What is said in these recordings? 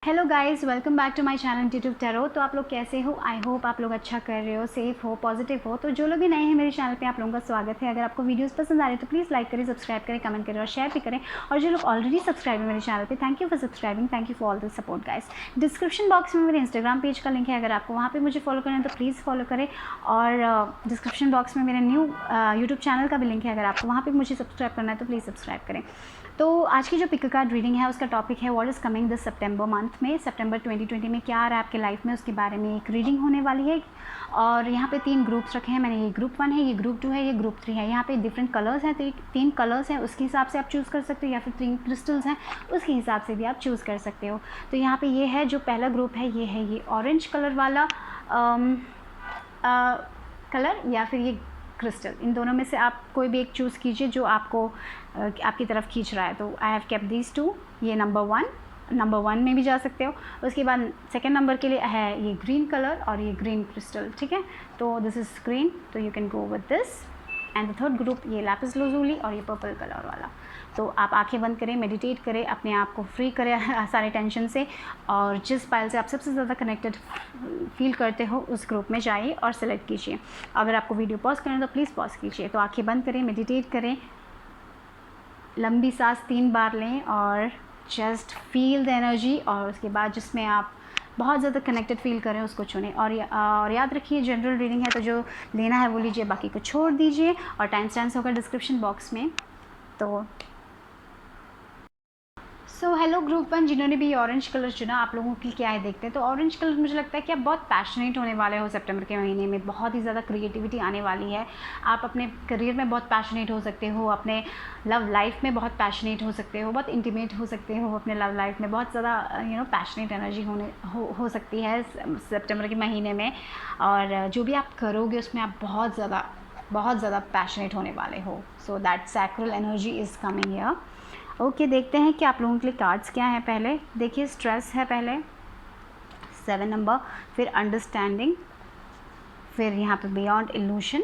Hello guys, welcome back to my channel intuitive tarot. तो आप लोग कैसे हो? आई होप आप लोग अच्छा कर रहे हो, सेफ हो, पॉजिटिव हो। तो जो लोग भी नए हैं मेरे चैनल पे, आप लोगों का स्वागत है। अगर आपको वीडियोस पसंद आ रही है तो प्लीज़ लाइक करें, सब्सक्राइब करें, कमेंट करें और शेयर भी करें। और जो लोग ऑलरेडी सब्सक्राइब है मेरे चैनल पे, thank you for subscribing, thank you for all the support guys. Description box में मेरे इंस्टाग्राम पेज का लिंक है, अगर आपको वहाँ पर मुझे फॉलो करना है तो प्लीज़ फॉलो करें। और डिस्क्रिप्शन बॉक्स में मेरे न्यू यूट्यूब चैनल का भी लिंक है, अगर आपको वहाँ पर मुझे सब्सक्राइब करना है तो प्लीज़ सब्सक्राइब करें। तो आज की जो पिक कार्ड रीडिंग है उसका टॉपिक है what is coming this September month में, सितंबर 2020 में क्या आ रहा है आपके लाइफ में, उसके बारे में एक रीडिंग होने वाली है। और यहाँ पे 3 ग्रुप्स रखे हैं मैंने, ये ग्रुप 1 है, ये ग्रुप 2 है, ये ग्रुप 3 है। यहाँ पे डिफरेंट कलर्स हैं, तो 3 कलर्स हैं, उसके हिसाब से आप चूज़ कर सकते हो, या फिर 3 क्रिस्टल्स हैं उसके हिसाब से भी आप चूज़ कर सकते हो। तो यहाँ पे ये है जो पहला ग्रुप है, ये ऑरेंज कलर वाला कलर या फिर ये क्रिस्टल, इन दोनों में से आप कोई भी एक चूज़ कीजिए जो आपको आपकी तरफ खींच रहा है। तो आई हैव केप्ट दीज 2, ये नंबर 1 में भी जा सकते हो। उसके बाद सेकेंड नंबर के लिए है ये ग्रीन कलर और ये ग्रीन क्रिस्टल, ठीक है। तो दिस इज़ ग्रीन, तो you can go with this. And the third group ये लैपिस लाजुली और ये पर्पल कलर वाला। तो आप आंखें बंद करें, मेडिटेट करें, अपने आप को फ्री करें सारे टेंशन से, और जिस पाइल से आप सबसे ज़्यादा कनेक्टेड फील करते हो उस ग्रुप में जाइए और सेलेक्ट कीजिए। अगर आपको वीडियो पॉज करें तो प्लीज़ पॉज कीजिए। तो आंखें बंद करें, मेडिटेट करें, लंबी सांस 3 बार लें और जस्ट फील द एनर्जी, और उसके बाद जिसमें आप बहुत ज़्यादा कनेक्टेड फील करें उसको चुनें। और याद रखिए जनरल रीडिंग है, तो जो लेना है वो लीजिए, बाकी को छोड़ दीजिए। और टाइम स्टैम्प्स होगा डिस्क्रिप्शन बॉक्स में। तो हेलो ग्रुप 1, जिन्होंने भी ऑरेंज कलर चुना, आप लोगों की क्या है देखते हैं। तो ऑरेंज कलर मुझे लगता है कि आप बहुत पैशनेट होने वाले हो सितंबर के महीने में, बहुत ही ज़्यादा क्रिएटिविटी आने वाली है। आप अपने करियर में बहुत पैशनेट हो सकते हो, अपने लव लाइफ में बहुत पैशनेट हो सकते हो, बहुत इंटीमेट हो सकते हो अपने लव लाइफ में, बहुत ज़्यादा पैशनेट एनर्जी हो सकती है सितंबर के महीने में। और जो भी आप करोगे उसमें आप बहुत ज़्यादा पैशनेट होने वाले हो। So that sacral energy is coming here. Okay, देखते हैं कि आप लोगों के लिए कार्ड्स क्या हैं। पहले देखिए स्ट्रेस है, पहले 7 नंबर, फिर अंडरस्टैंडिंग, फिर यहाँ पे बियॉन्ड इल्यूशन,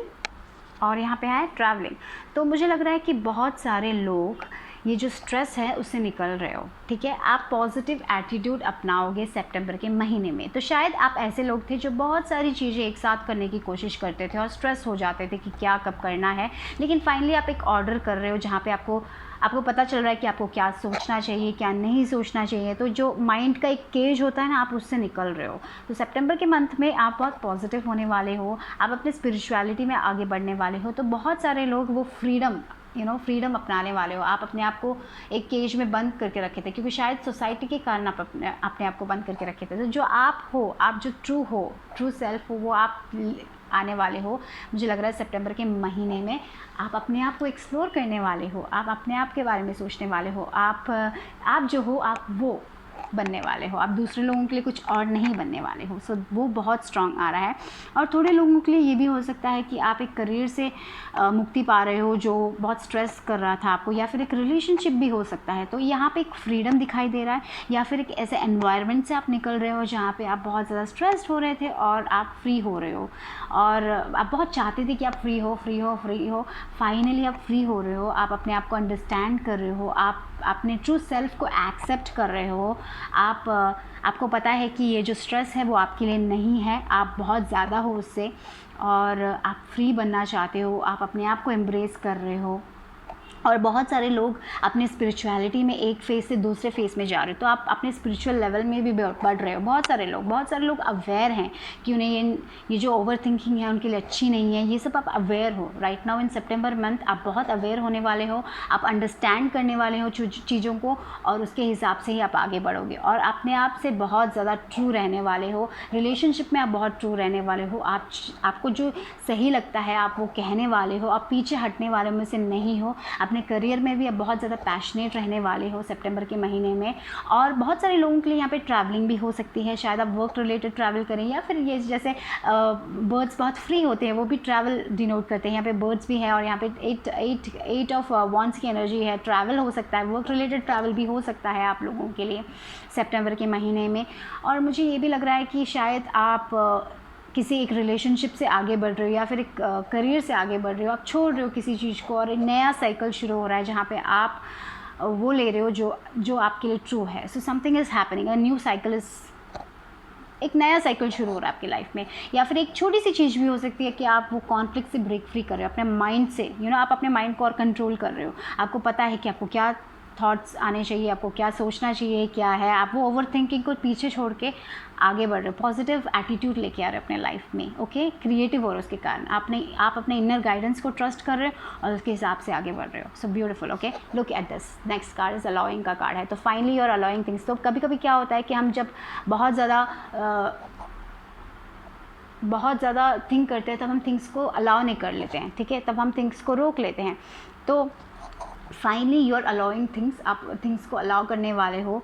और यहाँ पे है ट्रैवलिंग। तो मुझे लग रहा है कि बहुत सारे लोग ये जो स्ट्रेस है उससे निकल रहे हो, ठीक है। आप पॉजिटिव एटीट्यूड अपनाओगे सितंबर के महीने में। तो शायद आप ऐसे लोग थे जो बहुत सारी चीज़ें एक साथ करने की कोशिश करते थे और स्ट्रेस हो जाते थे कि क्या कब करना है, लेकिन फाइनली आप एक ऑर्डर कर रहे हो जहाँ पे आपको पता चल रहा है कि आपको क्या सोचना चाहिए, क्या नहीं सोचना चाहिए। तो जो माइंड का एक केज होता है ना, आप उससे निकल रहे हो। तो सितंबर के मंथ में आप बहुत पॉजिटिव होने वाले हो, आप अपने स्पिरिचुअलिटी में आगे बढ़ने वाले हो। तो बहुत सारे लोग वो फ्रीडम अपनाने वाले हो। आप अपने आप को एक केज में बंद करके रखे थे, क्योंकि शायद सोसाइटी के कारण आप अपने आप को बंद करके रखे थे। तो जो आप हो, आप जो ट्रू सेल्फ हो, वो आप आने वाले हो। मुझे लग रहा है सितंबर के महीने में आप अपने आप को एक्सप्लोर करने वाले हो, आप अपने आप के बारे में सोचने वाले हो। आप जो हो, आप वो बनने वाले हो, आप दूसरे लोगों के लिए कुछ और नहीं बनने वाले हो। सो वो बहुत स्ट्रांग आ रहा है। और थोड़े लोगों के लिए ये भी हो सकता है कि आप एक करियर से मुक्ति पा रहे हो जो बहुत स्ट्रेस कर रहा था आपको, या फिर एक रिलेशनशिप भी हो सकता है। तो यहाँ पे एक फ्रीडम दिखाई दे रहा है, या फिर एक ऐसे एनवायरनमेंट से आप निकल रहे हो जहाँ पे आप बहुत ज़्यादा स्ट्रेस्ड हो रहे थे और आप फ्री हो रहे हो, और आप बहुत चाहते थे कि आप फ्री हो। फाइनली आप फ्री हो रहे हो, आप अपने आप को अंडरस्टैंड कर रहे हो, आप अपने ट्रू सेल्फ को एक्सेप्ट कर रहे हो। आपको पता है कि ये जो स्ट्रेस है वो आपके लिए नहीं है, आप बहुत ज़्यादा हो उससे, और आप फ्री बनना चाहते हो, आप अपने आप को एम्ब्रेस कर रहे हो। और बहुत सारे लोग अपने स्पिरिचुअलिटी में एक फेज़ से दूसरे फेज़ में जा रहे हो, तो आप अपने स्पिरिचुअल लेवल में भी बढ़ रहे हो। बहुत सारे लोग अवेयर हैं कि उन्हें ये जो ओवर थिंकिंग है उनके लिए अच्छी नहीं है। ये सब आप अवेयर हो right now in September month. आप बहुत अवेयर होने वाले हो, आप अंडरस्टैंड करने वाले हो चीज़ों को, और उसके हिसाब से ही आप आगे बढ़ोगे। और अपने आप से बहुत ज़्यादा ट्रू रहने वाले हो, रिलेशनशिप में आप बहुत ट्रू रहने वाले हो। आपको जो सही लगता है आप वो कहने वाले हो, आप पीछे हटने वालों में से नहीं हो। अपने करियर में भी अब बहुत ज़्यादा पैशनेट रहने वाले हो सितंबर के महीने में। और बहुत सारे लोगों के लिए यहाँ पे ट्रैवलिंग भी हो सकती है, शायद आप वर्क रिलेटेड ट्रैवल करें, या फिर ये जैसे बर्ड्स बहुत फ्री होते हैं वो भी ट्रैवल डिनोट करते हैं। यहाँ पे बर्ड्स भी है, और यहाँ पे 8 ऑफ वॉन्ड्स की एनर्जी है। ट्रैवल हो सकता है, वर्क रिलेटेड ट्रैवल भी हो सकता है आप लोगों के लिए सितंबर के महीने में। और मुझे ये भी लग रहा है कि शायद आप किसी एक रिलेशनशिप से आगे बढ़ रहे हो, या फिर एक करियर से आगे बढ़ रहे हो, आप छोड़ रहे हो किसी चीज़ को, और एक नया साइकिल शुरू हो रहा है जहाँ पे आप वो ले रहे हो जो आपके लिए ट्रू है. So something is happening, a new cycle is, एक नया साइकिल शुरू हो रहा है आपकी लाइफ में. या फिर एक छोटी सी चीज़ भी हो सकती है कि आप वो कॉन्फ्लिक्ट से ब्रेक फ्री कर रहे हो अपने माइंड से. आप अपने माइंड को और कंट्रोल कर रहे हो. आपको पता है कि आपको क्या थॉट्स आने चाहिए, आपको क्या सोचना चाहिए, क्या है. आप वो ओवर थिंकिंग को पीछे छोड़ के आगे बढ़ रहे हो, पॉजिटिव एटीट्यूड लेके आ रहे हो अपने लाइफ में. ओके, क्रिएटिव हो रहे हो उसके कारण. आप अपने इनर गाइडेंस को ट्रस्ट कर रहे हो और उसके हिसाब से आगे बढ़ रहे हो. So beautiful. Okay, look at this. Next card is allowing का कार्ड है. तो finally you are allowing things. तो कभी कभी क्या होता है कि हम जब बहुत ज़्यादा थिंक करते हैं तब हम थिंग्स को अलाउ नहीं कर लेते हैं. ठीक है, तब हम थिंग्स को रोक लेते हैं. तो finally you are allowing things. आप थिंग्स को अलाउ करने वाले हो.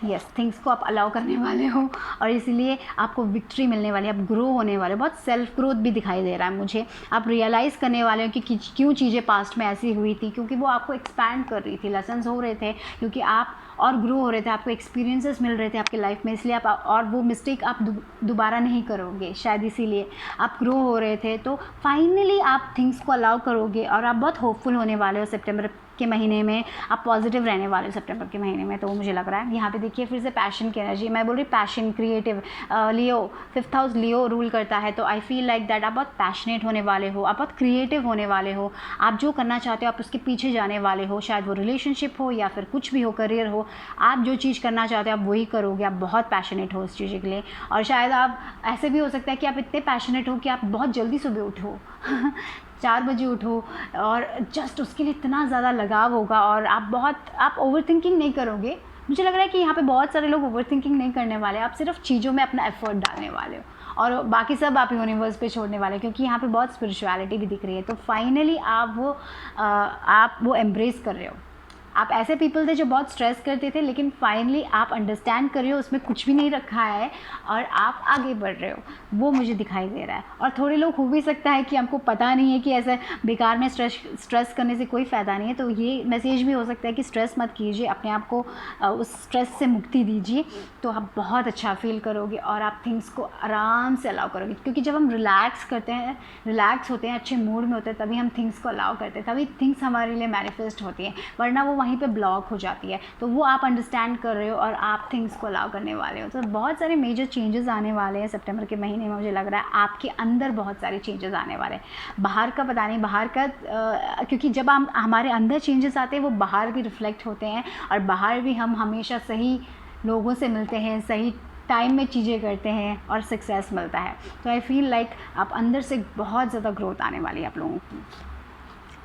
यस, थिंग्स को आप अलाउ करने वाले हो और इसीलिए आपको विक्ट्री मिलने वाली है. आप ग्रो होने वाले हो. बहुत सेल्फ ग्रोथ भी दिखाई दे रहा है मुझे. आप रियलाइज़ करने वाले हो कि क्यों चीज़ें पास्ट में ऐसी हुई थी, क्योंकि वो आपको एक्सपैंड कर रही थी. लेसन्स हो रहे थे क्योंकि आप और ग्रो हो रहे थे, आपको एक्सपीरियंसेस मिल रहे थे आपकी लाइफ में, इसलिए आप और वो मिस्टेक आप दोबारा नहीं करोगे शायद, इसीलिए आप ग्रो हो रहे थे. तो फाइनली आप थिंग्स को अलाउ करोगे और आप बहुत होपफुल होने वाले हो सितंबर के महीने में. आप पॉजिटिव रहने वाले हो सितंबर के महीने में. तो वो मुझे लग रहा है. यहाँ पे देखिए फिर से पैशन की एनर्जी. मैं बोल रही पैशन, क्रिएटिव, लियो, 5th हाउस लियो रूल करता है. तो आई फील लाइक दैट आप बहुत पैशनेट होने वाले हो, आप बहुत क्रिएटिव होने वाले हो. आप जो करना चाहते हो आप उसके पीछे जाने वाले हो. शायद वो रिलेशनशिप हो या फिर कुछ भी हो, करियर हो. आप जो चीज़ करना चाहते हो आप वही करोगे. आप बहुत पैशनेट हो उस चीज़ के लिए. और शायद आप ऐसे भी हो सकता है कि आप इतने पैशनेट हो कि आप बहुत जल्दी सुबह उठो 4 बजे उठो और जस्ट उसके लिए इतना ज़्यादा लगाव होगा. और आप ओवर थिंकिंग नहीं करोगे. मुझे लग रहा है कि यहाँ पे बहुत सारे लोग ओवर थिंकिंग नहीं करने वाले. आप सिर्फ चीज़ों में अपना एफर्ट डालने वाले हो और बाकी सब आप यूनिवर्स पे छोड़ने वाले, क्योंकि यहाँ पे बहुत स्पिरिचुअलिटी भी दिख रही है. तो फाइनली आप वो एम्ब्रेस कर रहे हो. आप ऐसे पीपल थे जो बहुत स्ट्रेस करते थे, लेकिन फाइनली आप अंडरस्टैंड कर रहे हो उसमें कुछ भी नहीं रखा है और आप आगे बढ़ रहे हो. वो मुझे दिखाई दे रहा है. और थोड़े लोग हो भी सकता है कि हमको पता नहीं है कि ऐसे बेकार में स्ट्रेस करने से कोई फ़ायदा नहीं है. तो ये मैसेज भी हो सकता है कि स्ट्रेस मत कीजिए, अपने आप को उस स्ट्रेस से मुक्ति दीजिए. तो आप बहुत अच्छा फील करोगे और आप थिंग्स को आराम से अलाउ करोगे. क्योंकि जब हम रिलैक्स होते हैं, अच्छे मूड में होते हैं, तभी हम थिंग्स को अलाउ करते हैं, तभी थिंग्स हमारे लिए मैनिफेस्ट होती हैं. वरना वो वहीं पे ब्लॉक हो जाती है. तो वो आप अंडरस्टैंड कर रहे हो और आप थिंग्स को अलाउ करने वाले हो. तो बहुत सारे मेजर चेंजेस आने वाले हैं सितंबर के महीने में. मुझे लग रहा है आपके अंदर बहुत सारे चेंजेस आने वाले हैं. बाहर का पता नहीं, बाहर का क्योंकि जब हमारे अंदर चेंजेस आते हैं वो बाहर भी रिफ्लेक्ट होते हैं और बाहर भी हम हमेशा सही लोगों से मिलते हैं, सही टाइम में चीज़ें करते हैं और सक्सेस मिलता है. तो आई फील लाइक आप अंदर से बहुत ज़्यादा ग्रोथ आने वाली है आप लोगों की.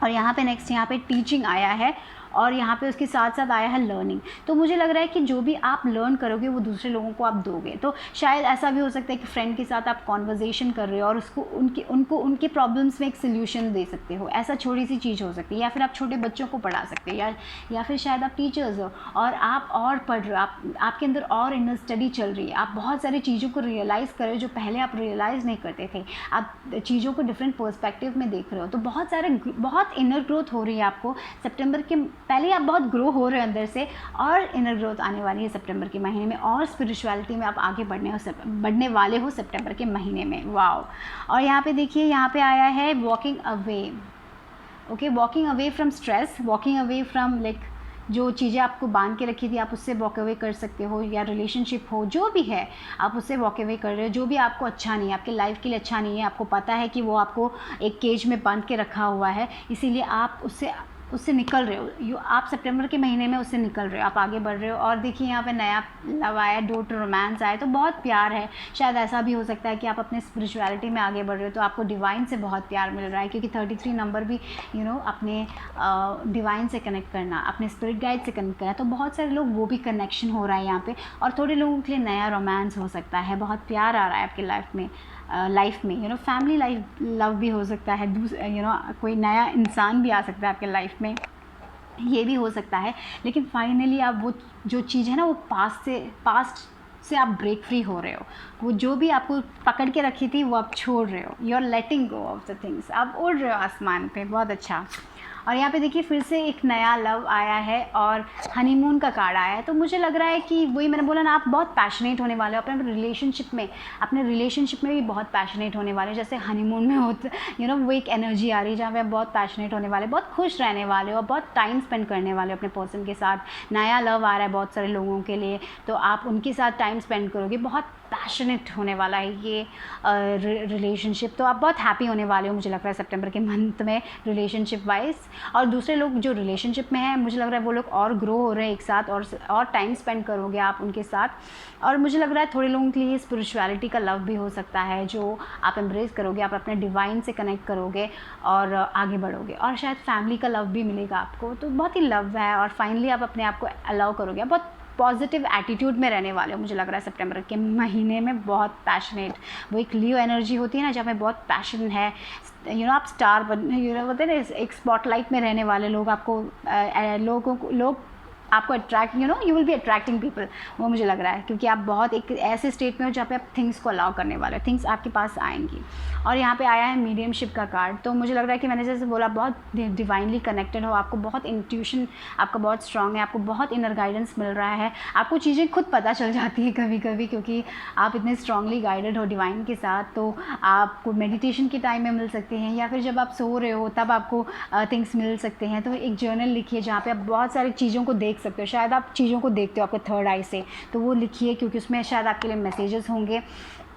और यहाँ पे नेक्स्ट यहाँ पे टीचिंग आया है और यहाँ पे उसके साथ साथ आया है लर्निंग. तो मुझे लग रहा है कि जो भी आप लर्न करोगे वो दूसरे लोगों को आप दोगे. तो शायद ऐसा भी हो सकता है कि फ्रेंड के साथ आप कॉन्वर्जेशन कर रहे हो और उसको उनके प्रॉब्लम्स में एक सोल्यूशन दे सकते हो. ऐसा छोटी सी चीज़ हो सकती है. या फिर आप छोटे बच्चों को पढ़ा सकते हो या फिर शायद आप टीचर्स हो और आप और पढ़ रहे हो, आपके अंदर और इनर स्टडी चल रही है. आप बहुत सारी चीज़ों को रियलाइज़ कर रहे हो जो पहले आप रियलाइज़ नहीं करते थे. आप चीज़ों को डिफरेंट पर्सपेक्टिव में देख रहे हो. तो बहुत इनर ग्रोथ हो रही है आपको सितंबर के. पहले आप बहुत ग्रो हो रहे हो अंदर से और इनर ग्रोथ आने वाली है सितंबर के महीने में. और स्पिरिचुअलिटी में आप आगे बढ़ने वाले हो सितंबर के महीने में. वाओ. और यहाँ पे देखिए, यहाँ पे आया है walking away. Okay, walking away from stress, walking away from like जो चीज़ें आपको बांध के रखी थी आप उससे वॉक अवे कर सकते हो. या रिलेशनशिप हो, जो भी है आप उससे वॉक अवे कर रहे हो. जो भी आपको अच्छा नहीं है, आपके लाइफ के लिए अच्छा नहीं है, आपको पता है कि वो आपको एक केज में बांध के रखा हुआ है, इसीलिए आप उससे निकल रहे हो. आप सितंबर के महीने में उससे निकल रहे हो, आप आगे बढ़ रहे हो. और देखिए यहाँ पे नया लव आया, डोट रोमांस आया, तो बहुत प्यार है. शायद ऐसा भी हो सकता है कि आप अपने स्पिरिचुअलिटी में आगे बढ़ रहे हो तो आपको डिवाइन से बहुत प्यार मिल रहा है. क्योंकि 33 नंबर भी अपने डिवाइन से कनेक्ट करना, अपने स्पिरिट गाइड से कनेक्ट करना. तो बहुत सारे लोग वो भी कनेक्शन हो रहा है यहाँ पे. और थोड़े लोगों के लिए नया रोमांस हो सकता है, बहुत प्यार आ रहा है आपकी लाइफ में. फैमिली लाइफ लव भी हो सकता है. कोई नया इंसान भी आ सकता है आपके लाइफ में, ये भी हो सकता है. लेकिन फाइनली आप वो जो चीज़ है ना, वो पास्ट से आप ब्रेक फ्री हो रहे हो. वो जो भी आपको पकड़ के रखी थी वो आप छोड़ रहे हो. You are letting go of the things. आप उड़ रहे हो आसमान पे. बहुत अच्छा. और यहाँ पे देखिए फिर से एक नया लव आया है और हनीमून का कार्ड आया है। तो मुझे लग रहा है कि वही मैंने बोला ना, आप बहुत पैशनेट होने वाले हो अपने रिलेशनशिप में भी बहुत पैशनेट होने वाले हो। जैसे हनीमून में होते वो एक एनर्जी आ रही है जहाँ पे आप बहुत पैशनेट होने वाले, बहुत खुश रहने वाले हो, बहुत टाइम स्पेंड करने वाले हो अपने पर्सन के साथ। नया लव आ रहा है बहुत सारे लोगों के लिए, तो आप उनके साथ टाइम स्पेंड करोगे। बहुत पैशनेट होने वाला है ये रिलेशनशिप। तो आप बहुत हैप्पी होने वाले हो मुझे लग रहा है सितंबर के मंथ में रिलेशनशिप वाइज। और दूसरे लोग जो रिलेशनशिप में हैं, मुझे लग रहा है वो लोग और ग्रो हो रहे हैं एक साथ, और टाइम स्पेंड करोगे आप उनके साथ। और मुझे लग रहा है थोड़े लोगों के लिए स्पिरिचुअलिटी का लव भी हो सकता है जो आप एम्ब्रेस करोगे, आप अपने डिवाइन से कनेक्ट करोगे और आगे बढ़ोगे। और शायद फैमिली का लव भी मिलेगा आपको, तो बहुत ही लव है। और फाइनली आप अपने आप को अलाउ करोगे, आप बहुत पॉजिटिव एटीट्यूड में रहने वाले हो मुझे लग रहा है सितंबर के महीने में। बहुत पैशनेट, वो एक लियो एनर्जी होती है ना जहाँ पे बहुत पैशन है। आप स्टार बोलते हैं ना, एक स्पॉटलाइट में रहने वाले लोग आपको लोग आपको attract you will be attracting people, वो मुझे लग रहा है। क्योंकि आप बहुत एक ऐसे स्टेट में हो जहाँ पे आप थिंग्स को अलाउ करने वाले हो, थिंग्स आपके पास आएंगी। और यहाँ पे आया है मीडियमशिप का कार्ड। तो मुझे लग रहा है कि मैंने जैसे बोला, बहुत डिवाइनली कनेक्टेड हो, आपको बहुत इंट्यूशन आपका बहुत स्ट्रांग है, आपको बहुत इनर गाइडेंस मिल रहा है, आपको चीज़ें खुद पता चल जाती है कभी कभी, क्योंकि आप इतने स्ट्रांगली गाइडेड हो डिवाइन के साथ। तो आपको मेडिटेशन के टाइम में मिल सकते हैं, या फिर जब आप सो रहे हो तब आपको थिंग्स मिल सकते हैं। तो एक जर्नल लिखिए जहाँ पे आप बहुत सारी चीज़ों को देख सकते हो। शायद आप चीज़ों को देखते हो आपके थर्ड आई से, तो वो लिखिए, क्योंकि उसमें शायद आपके लिए मैसेजेस होंगे।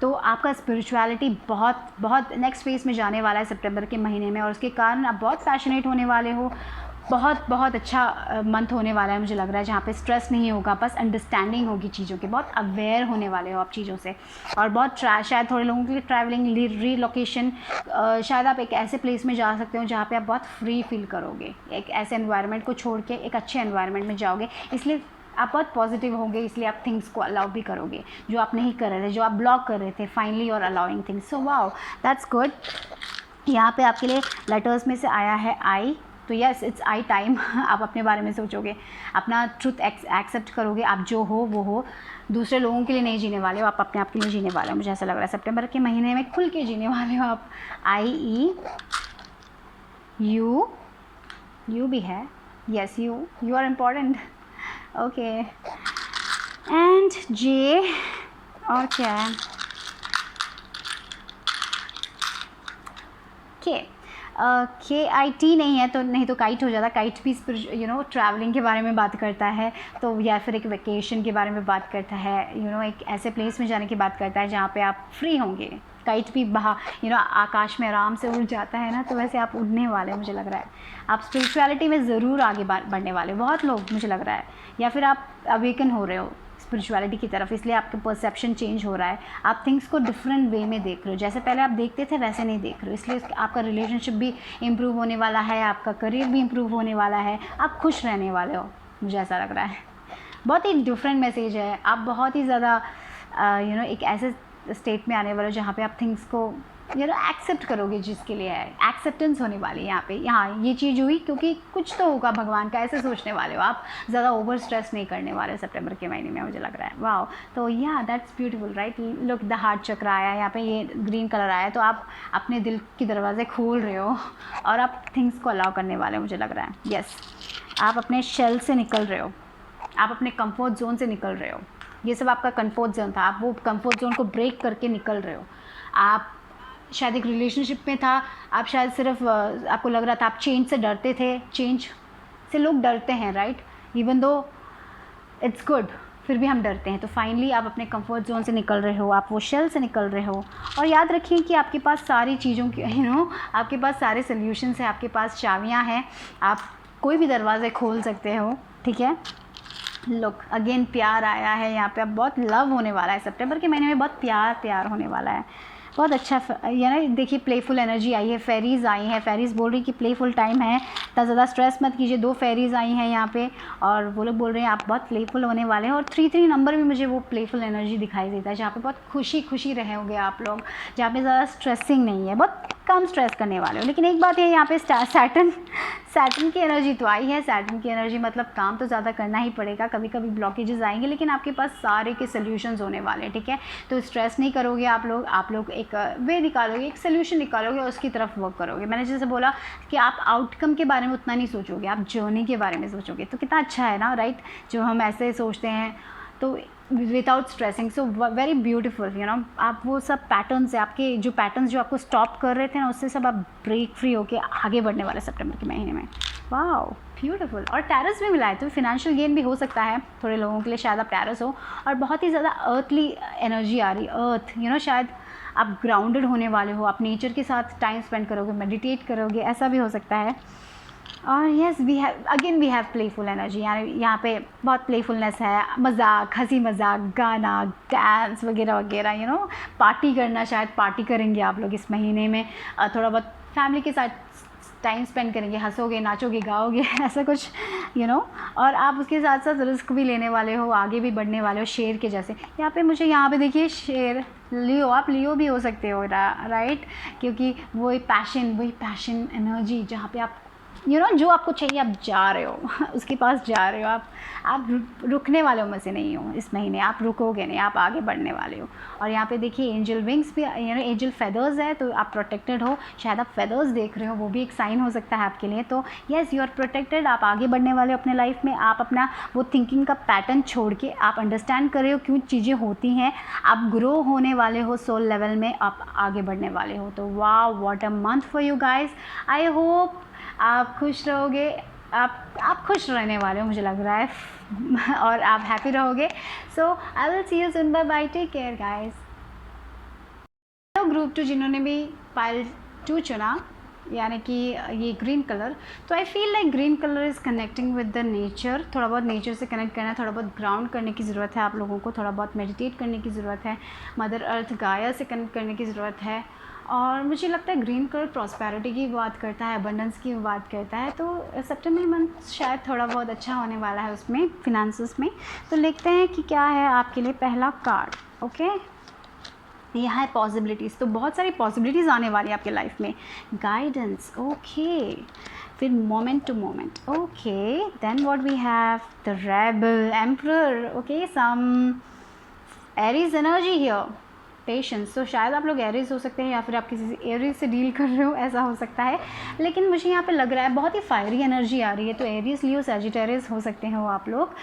तो आपका स्पिरिचुअलिटी बहुत बहुत नेक्स्ट फेज में जाने वाला है सितंबर के महीने में, और उसके कारण आप बहुत पैशनेट होने वाले हो। बहुत बहुत अच्छा मंथ होने वाला है मुझे लग रहा है, जहाँ पे स्ट्रेस नहीं होगा, बस अंडरस्टैंडिंग होगी चीज़ों की। बहुत अवेयर होने वाले हो आप चीज़ों से। और बहुत शायद थोड़े लोगों के लिए ट्रैवलिंग, रीलोकेशन, शायद आप एक ऐसे प्लेस में जा सकते हो जहाँ पे आप बहुत फ्री फील करोगे। एक ऐसे एनवायरनमेंट को छोड़ के एक अच्छे एनवायरनमेंट में जाओगे, इसलिए आप बहुत पॉजिटिव होंगे, इसलिए आप थिंग्स को अलाउ भी करोगे जो आप नहीं कर रहे थे, जो आप ब्लॉक कर रहे थे। फाइनली और allowing things, so wow, that's good. यहाँ पे आपके लिए लेटर्स में से आया है आई। तो यस, इट्स आई टाइम। आप अपने बारे में सोचोगे, अपना ट्रुथ एक्सेप्ट करोगे, आप जो हो वो हो। दूसरे लोगों के लिए नहीं जीने वाले हो, आप अपने आप के लिए जीने वाले हो। मुझे ऐसा लग रहा है सितंबर के महीने में खुल के जीने वाले हो आप। आई ई यू भी है, yes, you are important, okay. And J, और क्या है, KIT नहीं है, तो नहीं तो काइट हो जाता। काइट भी ट्रैवलिंग के बारे में बात करता है, तो या फिर एक वेकेशन के बारे में बात करता है, एक ऐसे प्लेस में जाने की बात करता है जहाँ पे आप फ्री होंगे। काइट भी आकाश में आराम से उड़ जाता है ना, तो वैसे आप उड़ने वाले मुझे लग रहा है। आप स्पिरिचुअलिटी में ज़रूर आगे बढ़ने वाले बहुत लोग मुझे लग रहा है, या फिर आप अवेकन हो रहे हो स्पिरिचुअलिटी की तरफ, इसलिए आपका परसेप्शन चेंज हो रहा है। आप थिंग्स को डिफरेंट वे में देख रहे हो, जैसे पहले आप देखते थे वैसे नहीं देख रहे हो, इसलिए आपका रिलेशनशिप भी इम्प्रूव होने वाला है, आपका करियर भी इम्प्रूव होने वाला है, आप खुश रहने वाले हो मुझे ऐसा लग रहा है। बहुत ही डिफरेंट मैसेज है। आप बहुत ही ज़्यादा एक ऐसे स्टेट में आने वाले हो जहाँ पे आप थिंग्स को एक्सेप्ट करोगे, जिसके लिए है एक्सेप्टेंस होने वाली है यहाँ पे। यहाँ ये चीज़ हुई क्योंकि कुछ तो होगा भगवान का, ऐसे सोचने वाले हो आप। ज़्यादा ओवर स्ट्रेस नहीं करने वाले सितंबर के महीने में मुझे लग रहा है। वाओ, तो या that's beautiful right. Look, the heart चक्र आया यहाँ पे, ये ग्रीन कलर आया, तो आप अपने दिल के दरवाजे खोल रहे हो और आप थिंग्स को अलाउ करने वाले मुझे लग रहा है। यस, आप अपने शेल से निकल रहे हो, आप अपने कंफर्ट जोन से निकल रहे हो। ये सब आपका कंफर्ट जोन था, आप वो कंफर्ट जोन को ब्रेक करके निकल रहे हो। आप शायद एक रिलेशनशिप में था, आप शायद सिर्फ आपको लग रहा था, आप चेंज से डरते थे। चेंज से लोग डरते हैं right, even though it's good, फिर भी हम डरते हैं। तो फाइनली आप अपने कंफर्ट जोन से निकल रहे हो, आप वो शेल से निकल रहे हो। और याद रखिए कि आपके पास सारी चीज़ों की आपके पास सारे सोल्यूशंस हैं, आपके पास चाबियाँ हैं, आप कोई भी दरवाजे खोल सकते हो, ठीक है। लुक, अगेन प्यार आया है यहाँ पे। अब बहुत लव होने वाला है सितंबर के महीने में, बहुत प्यार होने वाला है। बहुत अच्छा देखिए, प्लेफुल एनर्जी आई है, फेरीज़ आई हैं। फेरीज़ बोल रही कि प्लेफुल टाइम है, इतना ज़्यादा स्ट्रेस मत कीजिए। 2 फेरीज़ आई हैं यहाँ पे, और वो लोग बोल रहे हैं आप बहुत प्लेफुल होने वाले हैं। और 3 नंबर भी मुझे वो प्लेफुल एनर्जी दिखाई देता है, जहाँ पे बहुत खुशी रहेंगे आप लोग, जहाँ पे ज़्यादा स्ट्रेसिंग नहीं है, बहुत कम स्ट्रेस करने वाले हो। लेकिन एक बात है, यहाँ पे सैटर्न की एनर्जी तो आई है। सैटर्न की एनर्जी मतलब काम तो ज़्यादा करना ही पड़ेगा, कभी कभी ब्लॉकेजेस आएंगे, लेकिन आपके पास सारे के सोल्यूशंस होने वाले हैं, ठीक है। तो स्ट्रेस नहीं करोगे आप लोग एक वे निकालोगे, एक सोल्यूशन निकालोगे और उसकी तरफ वर्क करोगे। मैंने जैसे बोला कि आप आउटकम के बारे में उतना नहीं सोचोगे, आप जर्नी के बारे में सोचोगे, तो कितना अच्छा है ना, राइट। जो हम ऐसे सोचते हैं तो without stressing, so very beautiful, you know. आप वो सब पैटर्न से, आपके जो पैटर्न्स जो आपको स्टॉप कर रहे थे ना, उससे सब आप ब्रेक फ्री होके आगे बढ़ने वाले सितंबर के महीने में। Wow beautiful. और टेरस भी मिला है, तो फिनेंशियल गेन भी हो सकता है थोड़े लोगों के लिए, शायद आप टेरस हो और बहुत ही ज़्यादा अर्थली एनर्जी आ रही, अर्थ, यू नो, शायद आप ग्राउंडेड होने वाले हो, आप नेचर के साथ टाइम स्पेंड करोगे, मेडिटेट करोगे, ऐसा भी हो सकता है। और yes, we have playful energy, यानी यहाँ पे बहुत प्लेफुलनेस है, मजाक, हंसी मजाक, गाना, डांस वगैरह वगैरह, यू नो। पार्टी करना, शायद पार्टी करेंगे आप लोग इस महीने में, थोड़ा बहुत फैमिली के साथ टाइम स्पेंड करेंगे, हंसोगे, नाचोगे, गाओगे, ऐसा कुछ, यू नो। और आप उसके साथ साथ रिस्क भी लेने वाले हो, आगे भी बढ़ने वाले हो, शेर के जैसे। यहाँ पे मुझे, यहाँ पे देखिए शेर, लियो, आप लियो भी हो सकते हो, राइट, क्योंकि वही पैशन एनर्जी, जहाँ पे आप, यू नो, जो आपको चाहिए आप जा रहे हो उसके पास जा रहे हो, आप रुकने वालों में से नहीं हो इस महीने, आप रुकोगे नहीं, आप आगे बढ़ने वाले हो। और यहाँ पे देखिए एंजल विंग्स भी, यू नो, एंजल फेदर्स है, तो आप प्रोटेक्टेड हो, शायद आप फेदर्स देख रहे हो, वो भी एक साइन हो सकता है आपके लिए। तो येस, यू आर प्रोटेक्टेड, आप आगे बढ़ने वाले हो अपने लाइफ में। आप अपना वो थिंकिंग का पैटर्न छोड़ के आप अंडरस्टैंड कर रहे हो क्यों चीज़ें होती हैं, आप ग्रो होने वाले हो सोल लेवल में, आप आगे बढ़ने वाले हो। तो wow, what a month for you guys. I hope आप खुश रहोगे, आप खुश रहने वाले हो मुझे लग रहा है और आप हैप्पी रहोगे। So I will see you soon, bye bye, take care guys. Group 2 जिन्होंने भी पाइल 2 चुना, यानी कि ये ग्रीन कलर, तो I feel like green colour is connecting with the nature. थोड़ा बहुत नेचर से कनेक्ट करना है, थोड़ा बहुत ग्राउंड करने की ज़रूरत है आप लोगों को, थोड़ा बहुत मेडिटेट करने की ज़रूरत है, मदर अर्थ गाया से कनेक्ट करने की ज़रूरत है। और मुझे लगता है ग्रीन कलर प्रॉस्पेरिटी की बात करता है, अबंडेंस की बात करता है, तो सितंबर मंथ शायद थोड़ा बहुत अच्छा होने वाला है उसमें, फिनेंसेस में। तो लिखते हैं कि क्या है आपके लिए पहला कार्ड। ओके, यहाँ है पॉसिबिलिटीज़, तो बहुत सारी पॉसिबिलिटीज़ आने वाली है आपके लाइफ में। गाइडेंस, ओके, फिर moment to moment, okay, then what we have, the rebel, emperor, okay, some Aries energy here, patience. तो शायद आप लोग एरीज हो सकते हैं या फिर आप किसी एरीज से डील कर रहे हो, ऐसा हो सकता है। लेकिन मुझे यहाँ पे लग रहा है बहुत ही फायरी एनर्जी आ रही है, तो एरीज, लियो, सैजिटेरियस हो सकते हैं वो आप लोग।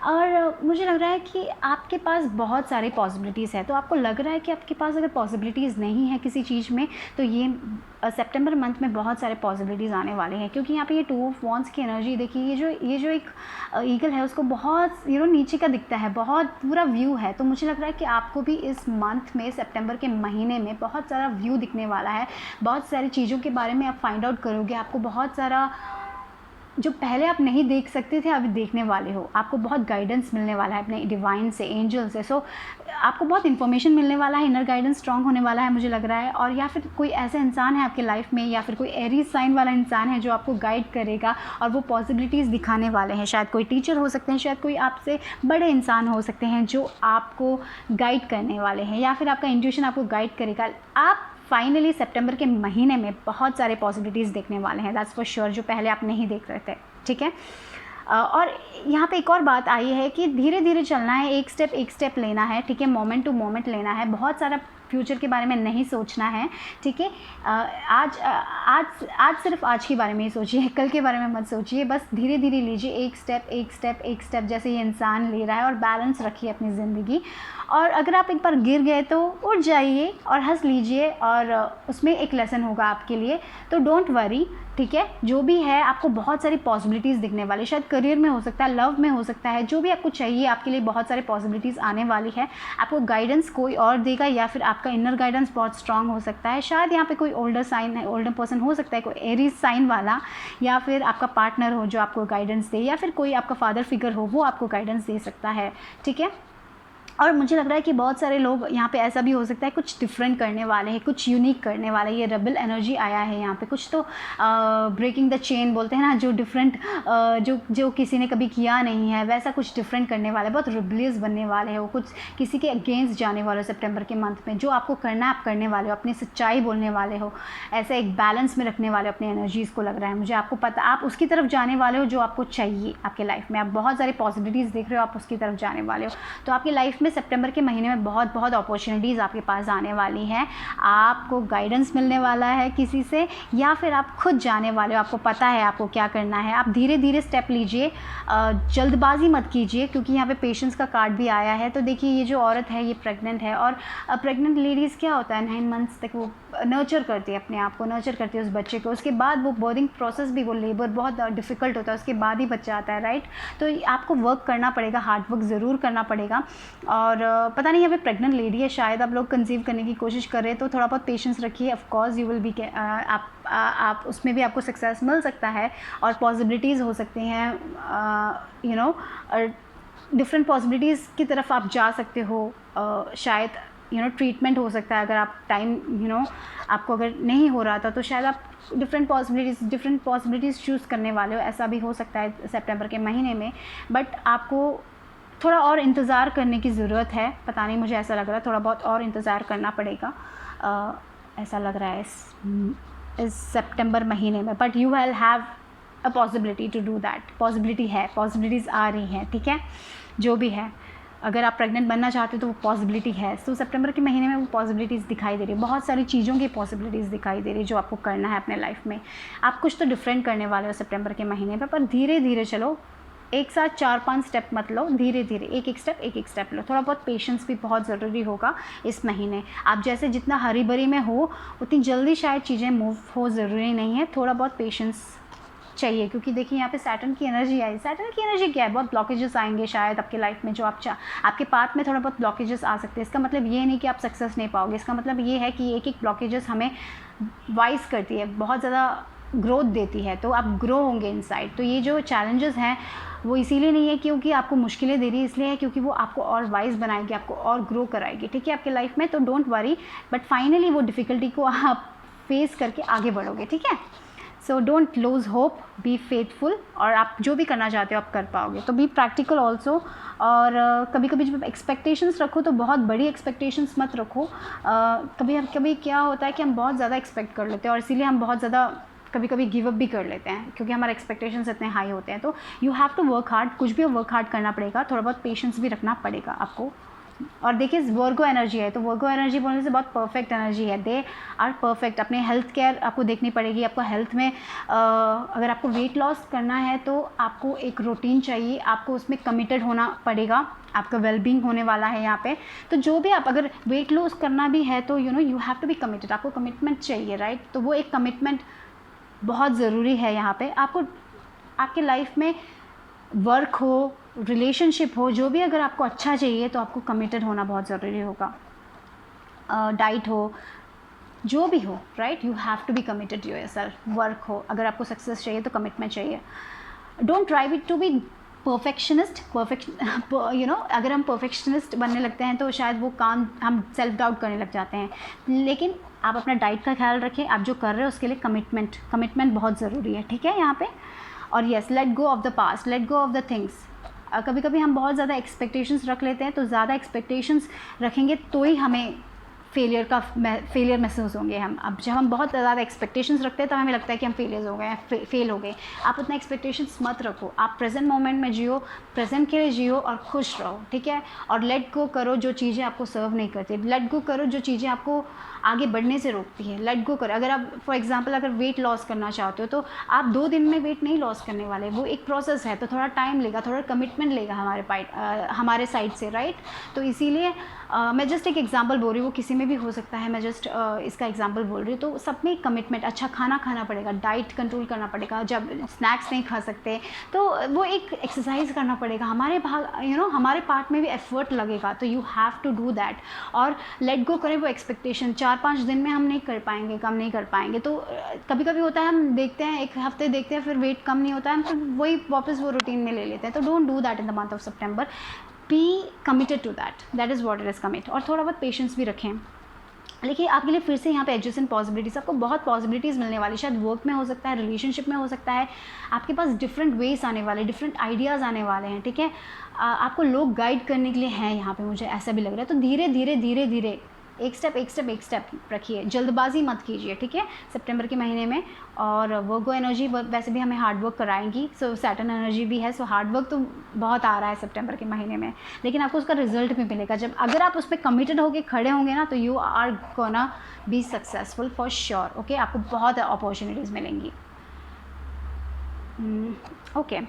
और मुझे लग रहा है कि आपके पास बहुत सारी पॉसिबिलिटीज़ है, तो आपको लग रहा है कि आपके पास अगर पॉसिबिलिटीज़ नहीं है किसी चीज़ में, तो ये सितंबर मंथ में बहुत सारे पॉसिबिलिटीज़ आने वाले हैं। क्योंकि यहाँ पे ये 2 ऑफ वॉन्ड्स की एनर्जी देखिए, ये जो एक ईगल है उसको बहुत, यू नो, नीचे का दिखता है, बहुत पूरा व्यू है। तो मुझे लग रहा है कि आपको भी इस मंथ में, सितंबर के महीने में बहुत सारा व्यू दिखने वाला है, बहुत सारी चीज़ों के बारे में आप फाइंड आउट करोगे, आपको बहुत सारा जो पहले आप नहीं देख सकते थे अभी देखने वाले हो, आपको बहुत गाइडेंस मिलने वाला है अपने डिवाइन से, एंजल से। सो आपको बहुत इन्फॉर्मेशन मिलने वाला है, इनर गाइडेंस स्ट्रांग होने वाला है मुझे लग रहा है। और या फिर कोई ऐसा इंसान है आपके लाइफ में, या फिर कोई एरीज साइन वाला इंसान है जो आपको गाइड करेगा और वो पॉसिबिलिटीज़ दिखाने वाले हैं। शायद कोई टीचर हो सकते हैं, शायद कोई आपसे बड़े इंसान हो सकते हैं जो आपको गाइड करने वाले हैं, या फिर आपका इंट्यूशन आपको गाइड करेगा। आप फाइनली सितंबर के महीने में बहुत सारे पॉसिबिलिटीज़ देखने वाले हैं, दैट्स फॉर श्योर, जो पहले आप नहीं देख रहे थे, ठीक है। और यहाँ पे एक और बात आई है कि धीरे धीरे चलना है, एक स्टेप लेना है, ठीक है, मोमेंट टू मोमेंट लेना है, बहुत सारा फ्यूचर के बारे में नहीं सोचना है, ठीक है। आज सिर्फ आज के बारे में ही सोचिए, कल के बारे में मत सोचिए, बस धीरे धीरे लीजिए, एक स्टेप जैसे ये इंसान ले रहा है, और बैलेंस रखिए अपनी ज़िंदगी। और अगर आप एक बार गिर गए तो उठ जाइए और हंस लीजिए, और उसमें एक लेसन होगा आपके लिए। तो डोंट वरी, ठीक है। जो भी है आपको बहुत सारी पॉसिबिलिटीज़ दिखने वाली, शायद करियर में हो सकता है, लव में हो सकता है, जो भी आपको चाहिए आपके लिए बहुत सारी पॉसिबिलिटीज़ आने वाली है। आपको गाइडेंस कोई और देगा, या फिर आपका इनर गाइडेंस बहुत स्ट्रांग हो सकता है। शायद यहाँ पे कोई ओल्डर साइन है, ओल्डर पर्सन हो सकता है, कोई एरीज साइन वाला, या फिर आपका पार्टनर हो जो आपको गाइडेंस दे, या फिर कोई आपका फादर फिगर हो वो आपको गाइडेंस दे सकता है, ठीक है। और मुझे लग रहा है कि बहुत सारे लोग यहाँ पे ऐसा भी हो सकता है कुछ डिफरेंट करने वाले हैं, कुछ यूनिक करने वाले हैं। ये रेबल एनर्जी आया है यहाँ पे, कुछ तो ब्रेकिंग द चेन बोलते हैं ना, जो डिफरेंट जो किसी ने कभी किया नहीं है वैसा कुछ डिफरेंट करने वाले, बहुत रिबलियस बनने वाले हैं वो, कुछ किसी के अगेंस्ट जाने वाले हो सितंबर के मंथ में। जो आपको करना है आप करने वाले हो, अपनी सच्चाई बोलने वाले हो, ऐसे एक बैलेंस में रखने वाले हो अपनी एनर्जीज़ को, लग रहा है मुझे। आपको पता, आप उसकी तरफ जाने वाले हो जो आपको चाहिए आपके लाइफ में। आप बहुत सारी पॉसिबिलिटीज़ देख रहे हो, आप उसकी तरफ जाने वाले हो। तो आपकी लाइफ में में सितंबर के महीने में बहुत बहुत अपॉर्चुनिटीज़ आपके पास आने वाली हैं। आपको गाइडेंस मिलने वाला है किसी से, या फिर आप खुद जाने वाले हो, आपको पता है आपको क्या करना है। आप धीरे धीरे स्टेप लीजिए, जल्दबाजी मत कीजिए, क्योंकि यहाँ पे पेशेंस का कार्ड भी आया है। तो देखिए ये जो औरत है ये प्रेग्नेंट है, और प्रेग्नेंट लेडीज़ क्या होता है 9 मंथ्स तक वो नर्चर करती है, अपने आप को नर्चर करती है उस बच्चे को। उसके बाद वो बर्थिंग प्रोसेस भी, वो लेबर बहुत डिफ़िकल्ट होता है, उसके बाद ही बच्चा आता है, राइट। तो आपको वर्क करना पड़ेगा, हार्ड वर्क ज़रूर करना पड़ेगा। और पता नहीं यहाँ पे प्रेग्नेंट लेडी है, शायद आप लोग कंसीव करने की कोशिश कर रहे हैं, तो थोड़ा बहुत पेशेंस रखिए। Of course you will be, आप उसमें भी आपको सक्सेस मिल सकता है, और पॉसिबिलिटीज़ हो सकती हैं, यू नो, डिफरेंट पॉसिबिलिटीज़ की तरफ आप जा सकते हो। शायद ट्रीटमेंट हो सकता है, अगर आप टाइम आपको अगर नहीं हो रहा था तो शायद आप डिफरेंट पॉसिबिलिटीज़ चूज़ करने वाले हो, ऐसा भी हो सकता है सितंबर के महीने में। बट आपको थोड़ा और इंतज़ार करने की ज़रूरत है, पता नहीं, मुझे ऐसा लग रहा है थोड़ा बहुत और इंतज़ार करना पड़ेगा, ऐसा लग रहा है इस सितंबर महीने में। But you will have a possibility to do that, possibility है, पॉसिबिलिटीज़ आ रही हैं, ठीक है। जो भी है, अगर आप प्रेग्नेंट बनना चाहते हो तो वो पॉसिबिलिटी है। तो सितंबर के महीने में वो पॉसिबिलिटीज़ दिखाई दे रही है, बहुत सारी चीज़ों की पॉसिबिलिटीज़ दिखाई दे रही है जो आपको करना है अपने लाइफ में। आप कुछ तो डिफरेंट करने वाले हो सितंबर के महीने पर धीरे धीरे चलो, एक साथ 4-5 स्टेप मत लो, धीरे धीरे एक एक स्टेप लो। थोड़ा बहुत पेशेंस भी बहुत ज़रूरी होगा इस महीने। आप जैसे जितना हरी भरी में हो उतनी जल्दी शायद चीज़ें मूव हो, ज़रूरी नहीं है, थोड़ा बहुत पेशेंस चाहिए। क्योंकि देखिए यहाँ पे सैटर्न की एनर्जी आई। सैटर्न की एनर्जी क्या है, बहुत ब्लॉकेजेस आएंगे शायद आपके लाइफ में, जो आपके पाथ में थोड़ा बहुत ब्लॉकेजेस आ सकते हैं। इसका मतलब ये नहीं कि आप सक्सेस नहीं पाओगे, इसका मतलब ये है कि एक एक ब्लॉकेजेस हमें वाइज करती है, बहुत ज़्यादा ग्रोथ देती है, तो आप ग्रो होंगे इनसाइड। तो ये जो चैलेंजेस हैं वो इसीलिए नहीं है क्योंकि आपको मुश्किलें दे रही है, इसलिए है क्योंकि वो आपको और वाइज बनाएगी, आपको और ग्रो कराएगी, ठीक है, आपके लाइफ में। तो डोंट वरी, बट फाइनली वो डिफ़िकल्टी को आप फेस करके आगे बढ़ोगे, ठीक है। So don't lose hope, be faithful, और आप जो भी करना चाहते हो आप कर पाओगे। तो बी प्रैक्टिकल ऑल्सो, और कभी कभी जब एक्सपेक्टेशंस रखो तो बहुत बड़ी एक्सपेक्टेशंस मत रखो। कभी क्या होता है कि हम बहुत ज़्यादा एक्सपेक्ट कर लेते हैं, और इसीलिए हम बहुत ज़्यादा कभी कभी गिव अप भी कर लेते हैं, क्योंकि हमारे एक्सपेक्टेशंस इतने हाई होते हैं। तो you have to work hard, कुछ भी वर्क हार्ड करना पड़ेगा, थोड़ा बहुत पेशेंस भी रखना पड़ेगा आपको। और देखिए वर्गो एनर्जी है, तो वर्गो एनर्जी बोलने से बहुत परफेक्ट एनर्जी है, दे आर परफेक्ट। अपने हेल्थ केयर आपको देखनी पड़ेगी, आपको हेल्थ में अगर आपको वेट लॉस करना है तो आपको एक रूटीन चाहिए, आपको उसमें कमिटेड होना पड़ेगा, आपका वेलबींग होने वाला है यहाँ पे। तो जो भी आप अगर वेट लॉस करना भी है तो you have to be committed, आपको कमिटमेंट चाहिए, राइट। तो वो एक कमिटमेंट बहुत ज़रूरी है यहाँ पे। आपको आपके लाइफ में वर्क हो, रिलेशनशिप हो, जो भी अगर आपको अच्छा चाहिए तो आपको कमिटेड होना बहुत ज़रूरी होगा। डाइट हो, जो भी हो, right, you have to be committed to yourself. Work हो, अगर आपको सक्सेस चाहिए तो कमिटमेंट चाहिए। Don't try it to be perfectionist, अगर हम परफेक्शनिस्ट बनने लगते हैं तो शायद वो काम हम सेल्फ डाउट करने लग जाते हैं। लेकिन आप अपना डाइट का ख्याल रखें, आप जो कर रहे हो उसके लिए कमिटमेंट बहुत ज़रूरी है, ठीक है यहाँ पे। और yes, let go of the past, let go of the things. कभी कभी हम बहुत ज़्यादा एक्सपेक्टेशंस रख लेते हैं, तो ज़्यादा एक्सपेक्टेशंस रखेंगे तो ही हमें फेलियर महसूस होंगे हम। अब जब हम बहुत ज़्यादा एक्सपेक्टेशंस रखते हैं तो हमें लगता है कि हम फेल हो गए। आप उतना एक्सपेक्टेशंस मत रखो, आप प्रेजेंट मोमेंट में जियो, प्रेजेंट के लिए जियो और खुश रहो, ठीक है। और लेट गो करो जो चीज़ें आपको सर्व नहीं करती, लेट गो करो जो चीज़ें आपको आगे बढ़ने से रोकती है, लेट गो करो। अगर आप फॉर एग्जांपल अगर वेट लॉस करना चाहते हो तो आप 2 दिन में वेट नहीं लॉस करने वाले, वो एक प्रोसेस है, तो थोड़ा टाइम लेगा, थोड़ा कमिटमेंट लेगा हमारे साइड से, राइट। तो इसीलिए मैं जस्ट एक एग्जांपल बोल रही हूँ, वो किसी में भी हो सकता है, मैं जस्ट इसका एग्जांपल बोल रही हूँ। तो सब में कमिटमेंट, अच्छा खाना खाना पड़ेगा, डाइट कंट्रोल करना पड़ेगा, जब स्नैक्स नहीं खा सकते तो वो एक एक्सरसाइज करना पड़ेगा, हमारे हमारे पार्ट में भी एफर्ट लगेगा, तो you have to do that. और लेट गो करें वो एक्सपेक्टेशन। 4-5 दिन में हम नहीं कर पाएंगे, कम नहीं कर पाएंगे। तो कभी कभी होता है हम देखते हैं, एक हफ्ते देखते हैं, फिर वेट कम नहीं होता है, हम फिर वही वापस वो रूटीन में ले लेते हैं। तो don't do that in the month of September, be committed to that is what it is commit. और थोड़ा बहुत पेशेंस भी रखें। देखिए आपके लिए फिर से यहाँ पे एडजस्टेंट पॉसिबिलिटीज़, आपको बहुत पॉसिबिलिटीज़ मिलने वाली, शायद वर्क में हो सकता है, रिलेशनशिप में हो सकता है, आपके पास डिफरेंट वेज आने वाले, डिफरेंट आइडियाज़ आने वाले हैं, ठीक है। आपको लोग गाइड करने के लिए हैं यहाँ पे, मुझे ऐसा भी लग रहा है। तो धीरे धीरे एक स्टेप रखिए, जल्दबाजी मत कीजिए, ठीक है, सितंबर के महीने में। और वर्गो एनर्जी वैसे भी हमें हार्ड वर्क कराएंगी, सो सैटर्न एनर्जी भी है, सो हार्ड वर्क तो बहुत आ रहा है सितंबर के महीने में, लेकिन आपको उसका रिजल्ट भी मिलेगा। जब अगर आप उस पर कमिटेड होकर खड़े होंगे ना, तो you are gonna be successful for sure, okay. आपको बहुत अपॉर्चुनिटीज़ मिलेंगी, ओके।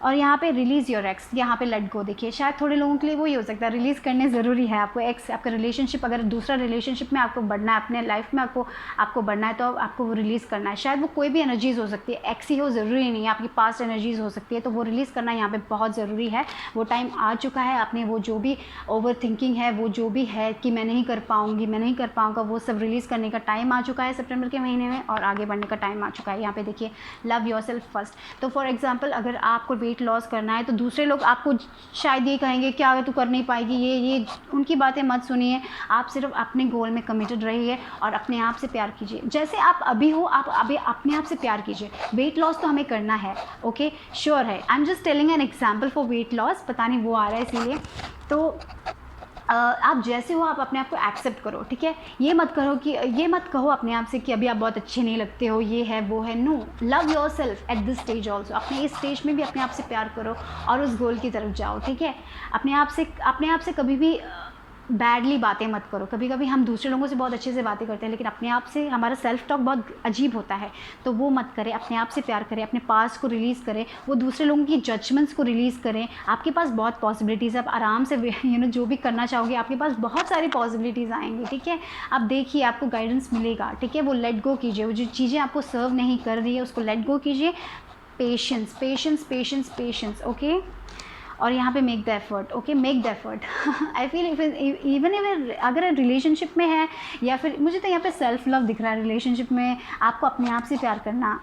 और यहाँ पे रिलीज़ योर एक्स, यहाँ पे लेट गो, देखिए शायद थोड़े लोगों के लिए वही हो सकता है, रिलीज़ करने ज़रूरी है आपको एक्स, आपका रिलेशनशिप, अगर दूसरा रिलेशनशिप में आपको बढ़ना है, अपने लाइफ में आपको बढ़ना है, तो आपको वो रिलीज़ करना है। शायद वो कोई भी एनर्जीज़ हो सकती है, एक्स ही हो, ज़रूरी नहीं है, आपकी पास्ट एनर्जीज़ हो सकती है, तो वो रिलीज़ करना यहाँ पर बहुत ज़रूरी है। वो टाइम आ चुका है, आपने वो जो भी ओवर थिंकिंग है, वो जो भी है कि मैं नहीं कर पाऊँगी, मैं नहीं कर पाऊँगा, वो सब रिलीज़ करने का टाइम आ चुका है सितंबर के महीने में, और आगे बढ़ने का टाइम आ चुका है। यहाँ पे देखिए लव योरसेल्फ फर्स्ट। तो फॉर एग्जांपल अगर आपको वेट लॉस करना है, तो दूसरे लोग आपको शायद ये कहेंगे क्या अगर तू कर नहीं पाएगी, ये उनकी बातें मत सुनिए। आप सिर्फ अपने गोल में कमिटेड रहिए और अपने आप से प्यार कीजिए, जैसे आप अभी हो, आप अभी अपने आप से प्यार कीजिए। वेट लॉस तो हमें करना है, ओके, श्योर है। I am just telling an example for weight loss, पता नहीं वो आ रहा है इसीलिए। तो आप जैसे हो, आप अपने आप को एक्सेप्ट करो, ठीक है। ये मत कहो अपने आप से कि अभी आप बहुत अच्छे नहीं लगते हो, ये है वो है। No, love yourself at this stage also. अपने इस स्टेज में भी अपने आप से प्यार करो और उस गोल की तरफ जाओ, ठीक है। अपने आप से कभी भी बैडली बातें मत करो। कभी कभी हम दूसरे लोगों से बहुत अच्छे से बातें करते हैं, लेकिन अपने आप से हमारा सेल्फ टॉक बहुत अजीब होता है, तो वो मत करें। अपने आप से प्यार करें, अपने पास्ट को रिलीज़ करें, वो दूसरे लोगों की जजमेंट्स को रिलीज़ करें। आपके पास बहुत पॉसिबिलिटीज़ है, आप आराम से जो भी करना चाहोगे, आपके पास बहुत सारी पॉसिबिलिटीज़ आएंगी, ठीक है। आप देखिए, आपको गाइडेंस मिलेगा, ठीक है। वो लेट गो कीजिए, वो जो चीज़ें आपको सर्व नहीं कर रही है उसको लेट गो कीजिए। Patience patience patience patience, okay. और यहाँ पे make the effort, okay, make the effort. I feel even अगर रिलेशनशिप में है, या फिर मुझे तो यहाँ पे सेल्फ लव दिख रहा है। रिलेशनशिप में आपको अपने आप से प्यार करना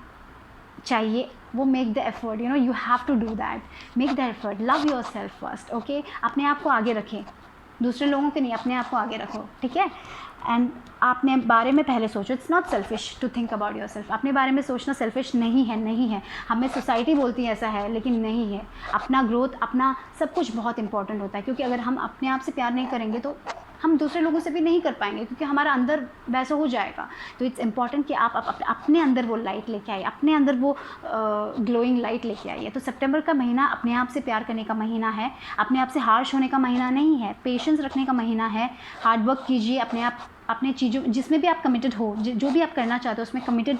चाहिए, वो make the effort, you have to do that. Make the effort, love yourself first, okay. अपने आप को आगे रखें, दूसरे लोगों के नहीं, अपने आप को आगे रखो, ठीक है। एंड अपने बारे में पहले सोचो। It's not selfish to think about yourself. अपने बारे में सोचना सेल्फिश नहीं है। हमें सोसाइटी बोलती है ऐसा है, लेकिन नहीं है। अपना ग्रोथ, अपना सब कुछ बहुत इंपॉर्टेंट होता है, क्योंकि अगर हम अपने आप से प्यार नहीं करेंगे तो हम दूसरे लोगों से भी नहीं कर पाएंगे, क्योंकि हमारा अंदर वैसा हो जाएगा। तो इट्स इम्पॉर्टेंट कि आप अपने अंदर वो लाइट लेके आइए, अपने अंदर वो ग्लोइंग लाइट लेके आइए। तो सितंबर का महीना अपने आप से प्यार करने का महीना है, अपने आप से हार्श होने का महीना नहीं है, पेशेंस रखने का महीना है। हार्ड वर्क कीजिए, अपने चीज़ों जिसमें भी आप कमिटेड हो, जो भी आप करना चाहते हो उसमें कमिटेड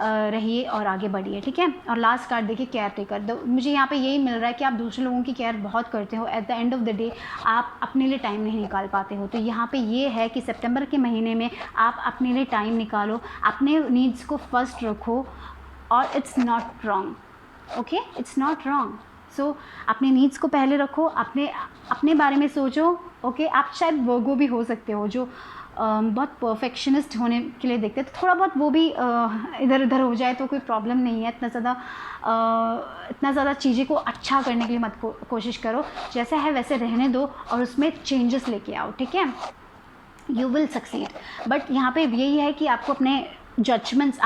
रहिए और आगे बढ़िए, ठीक है। और लास्ट कार्ड देखिए, केयर टेकर। मुझे यहाँ पे यही मिल रहा है कि आप दूसरे लोगों की केयर बहुत करते हो, at the end of the day आप अपने लिए टाइम नहीं निकाल पाते हो। तो यहाँ पे ये है कि सितंबर के महीने में आप अपने लिए टाइम निकालो, अपने नीड्स को फर्स्ट रखो, और it's not wrong, okay, it's not wrong. So अपने नीड्स को पहले रखो, अपने बारे में सोचो, ओके। आप शायद वर्गो भी हो सकते हो, जो बहुत परफेक्शनिस्ट होने के लिए देखते हैं, तो थोड़ा बहुत वो भी इधर उधर हो जाए तो कोई प्रॉब्लम नहीं है। इतना ज़्यादा चीज़ें को अच्छा करने के लिए मत कोशिश करो, जैसा है वैसे रहने दो और उसमें चेंजेस लेके आओ, ठीक है। You will succeed. बट यहाँ पे यही है कि आपको अपने जजमेंट्स,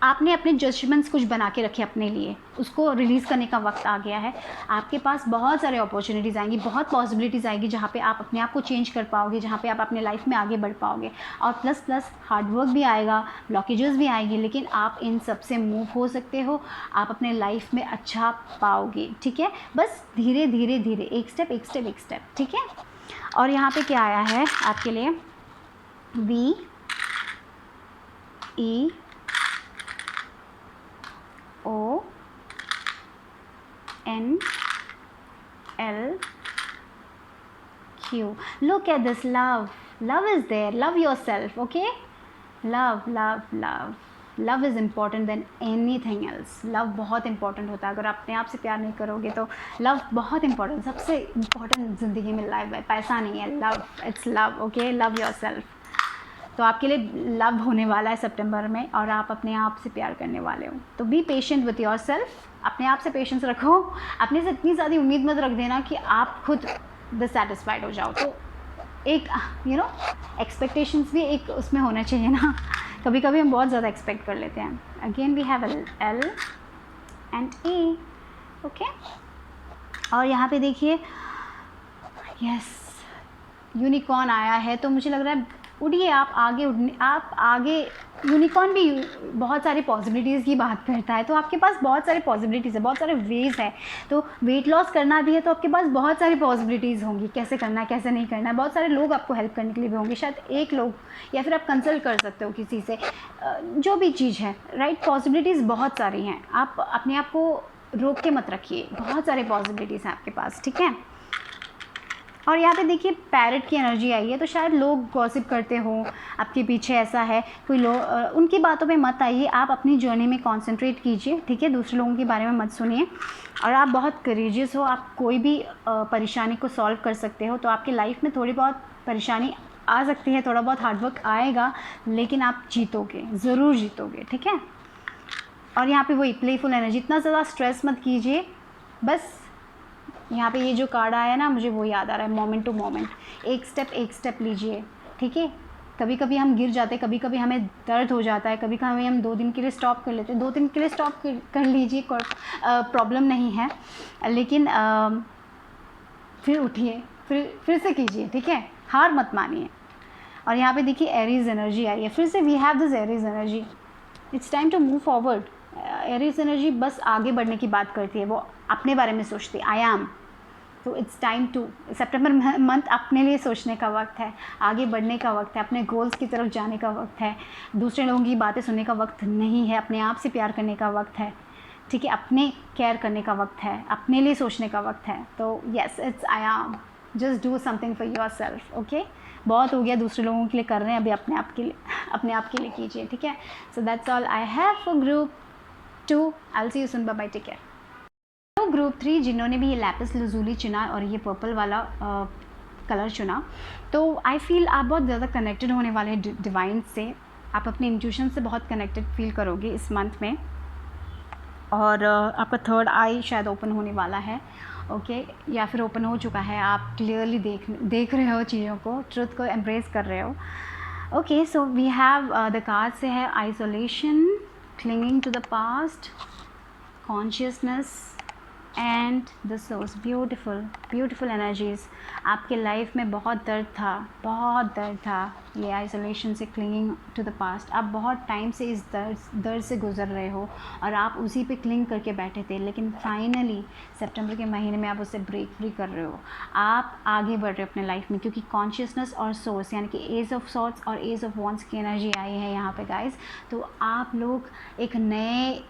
आपने अपने जजमेंट्स कुछ बना के रखे अपने लिए, उसको रिलीज़ करने का वक्त आ गया है। आपके पास बहुत सारे अपॉर्चुनिटीज़ आएंगी, बहुत पॉसिबिलिटीज़ आएगी, जहाँ पे आप अपने आप को चेंज कर पाओगे, जहाँ पे आप अपने लाइफ में आगे बढ़ पाओगे। और प्लस हार्ड वर्क भी आएगा, ब्लॉकेजेस भी आएंगी, लेकिन आप इन सब से मूव हो सकते हो, आप अपने लाइफ में अच्छा पाओगे, ठीक है। बस धीरे धीरे एक स्टेप, ठीक है। और यहाँ पे क्या आया है आपके लिए, VEONLQ. Look at this love. Love is there. Love yourself, okay? Love is important than anything else. Love बहुत important होता है। अगर आप अपने आप से प्यार नहीं करोगे तो love बहुत important, सबसे important ज़िंदगी में लाइफ है, पैसा नहीं है। Love, it's love, okay? Love yourself. तो आपके लिए लव होने वाला है सितंबर में, और आप अपने आप से प्यार करने वाले हो। तो be patient with your self, अपने आप से पेशेंस रखो। अपने से इतनी ज़्यादा उम्मीद मत रख देना कि आप खुद डिससैटिस्फाइड हो जाओ। तो एक एक्सपेक्टेशंस भी एक उसमें होना चाहिए ना। कभी कभी हम बहुत ज़्यादा एक्सपेक्ट कर लेते हैं। Again we have L and E, okay. और यहाँ पे देखिए, यस, यूनिकॉर्न आया है, तो मुझे लग रहा है उड़िए, आप आगे यूनिकॉर्न भी बहुत सारी पॉसिबिलिटीज़ की बात करता है, तो आपके पास बहुत सारी पॉसिबिलिटीज़ है, बहुत सारे वेज़ है। तो वेट लॉस करना भी है तो आपके पास बहुत सारी पॉसिबिलिटीज़ होंगी, कैसे करना है कैसे नहीं करना है। बहुत सारे लोग आपको हेल्प करने के लिए भी होंगे, शायद एक लोग, या फिर आप कंसल्ट कर सकते हो किसी से, जो भी चीज़ है, राइट। पॉसिबिलिटीज़ बहुत सारी हैं, आप अपने आप को रोक के मत रखिए, बहुत सारे पॉसिबिलिटीज़ हैं आपके पास, ठीक है। और यहाँ पे देखिए पैरेट की एनर्जी आई है, तो शायद लोग गॉसिप करते हो आपके पीछे, ऐसा है कोई लोग, उनकी बातों पे मत आइए, आप अपनी जर्नी में कंसंट्रेट कीजिए, ठीक है। दूसरे लोगों के बारे में मत सुनिए, और आप बहुत करेजियस हो, आप कोई भी परेशानी को सॉल्व कर सकते हो। तो आपकी लाइफ में थोड़ी बहुत परेशानी आ सकती है, थोड़ा बहुत हार्डवर्क आएगा, लेकिन आप जीतोगे, ज़रूर जीतोगे, ठीक है। और यहाँ पे वही प्लेफुल एनर्जी, इतना ज़्यादा स्ट्रेस मत कीजिए, बस यहाँ पे ये जो कार्ड आया ना, मुझे वो याद आ रहा है, मोमेंट टू मोमेंट, एक स्टेप लीजिए, ठीक है। कभी कभी हम गिर जाते हैं, कभी कभी हमें दर्द हो जाता है, कभी कभी हम 2 दिन के लिए स्टॉप कर लेते हैं, 2 दिन के लिए स्टॉप कर लीजिए, कोई प्रॉब्लम नहीं है, लेकिन फिर उठिए, फिर से कीजिए, ठीक है, हार मत मानिए। और यहाँ पे देखिए एरीज एनर्जी आई है, फिर से we have this Aries energy, it's time to move forward. Aries energy बस आगे बढ़ने की बात करती है, वो अपने बारे में सोचती है, आई एम। तो it's time to, September month अपने लिए सोचने का वक्त है, आगे बढ़ने का वक्त है, अपने गोल्स की तरफ जाने का वक्त है, दूसरे लोगों की बातें सुनने का वक्त नहीं है, अपने आप से प्यार करने का वक्त है, ठीक है, अपने केयर करने का वक्त है, अपने लिए सोचने का वक्त है। तो yes, it's I am, just do something for your self, okay. बहुत हो गया दूसरे लोगों के लिए कर रहे हैं, अभी अपने आप के लिए कीजिए, ठीक है। So that's all I have for group 2, I will see you soon, bye bye, take care. तो ग्रुप 3 जिन्होंने भी ये लैपिस लजुली चुना और ये पर्पल वाला कलर चुना, तो आई फील आप बहुत ज़्यादा कनेक्टेड होने वाले हैं डिवाइन से, आप अपने इंट्यूशन से बहुत कनेक्टेड फील करोगे इस मंथ में, और आपका थर्ड आई शायद ओपन होने वाला है, ओके, या फिर ओपन हो चुका है, आप क्लियरली देख रहे हो चीज़ों को, ट्रुथ को एम्ब्रेस कर रहे हो, ओके। So we have the card से है isolation, clinging to the past, consciousness and the source. Beautiful energies. आपके लाइफ में बहुत दर्द था, ये आइसोलेशन से, क्लिंगिंग टू द पास्ट, आप बहुत टाइम से इस दर्द से गुजर रहे हो और आप उसी पे क्लिंग करके बैठे थे, लेकिन फाइनली सितंबर के महीने में आप उससे ब्रेक फ्री कर रहे हो, आप आगे बढ़ रहे हो अपने लाइफ में, क्योंकि कॉन्शियसनेस और सोर्स यानी कि एज ऑफ सॉर्ट्स और एज ऑफ वॉन्ड्स की एनर्जी आई है यहाँ पे गाइस। तो आप लोग एक नए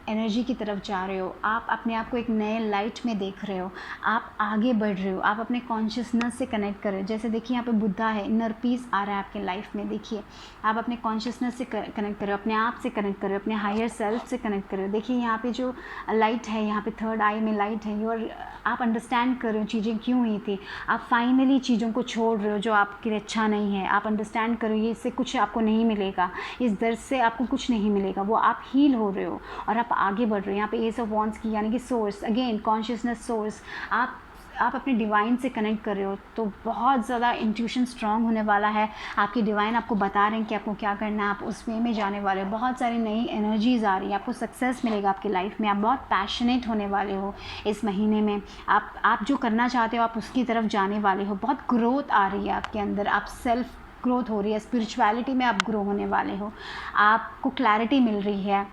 एनर्जी की तरफ जा रहे हो, आप अपने आप को एक नए लाइट में देख रहे हो, आप आगे बढ़ रहे हो, आप अपने कॉन्शियसनेस से कनेक्ट कर रहे हो। जैसे देखिए यहाँ पे बुद्धा है, इनर पीस आ रहा है आपके लाइफ में, देखिए आप अपने कॉन्शियसनेस से कनेक्ट कर रहे हो, अपने आप से कनेक्ट कर रहे हो, अपने हायर सेल्फ से कनेक्ट कर रहे हो। देखिए यहाँ पे जो लाइट है, यहाँ पे थर्ड आई में लाइट है, और आप अंडरस्टैंड कर रहे हो चीज़ें क्यों हुई थी, आप फाइनली चीज़ों को छोड़ रहे हो जो आपके लिए अच्छा नहीं है, आप अंडरस्टैंड करो ये इससे कुछ आपको नहीं मिलेगा, इस दर्द से आपको कुछ नहीं मिलेगा, वो आप हील हो रहे हो और आप आगे बढ़ रहे हो। यहाँ पे एस ऑफ वॉन्ड्स की यानी कि सोर्स, अगेन कॉन्शियसनेस सोर्स, आप अपने डिवाइन से कनेक्ट कर रहे हो, तो बहुत ज़्यादा इंट्यूशन स्ट्रांग होने वाला है। आपकी डिवाइन आपको बता रहे हैं कि आपको क्या करना है, आप उस वे में जाने वाले हो, बहुत सारी नई एनर्जीज़ आ रही है, आपको सक्सेस मिलेगा आपकी लाइफ में, आप बहुत पैशनेट होने वाले हो इस महीने में, आप जो करना चाहते हो आप उसकी तरफ जाने वाले हो, बहुत ग्रोथ आ रही है आपके अंदर, आप सेल्फ ग्रोथ हो रही है, स्पिरिचुअलिटी में आप ग्रो होने वाले हो, आपको क्लैरिटी मिल रही है,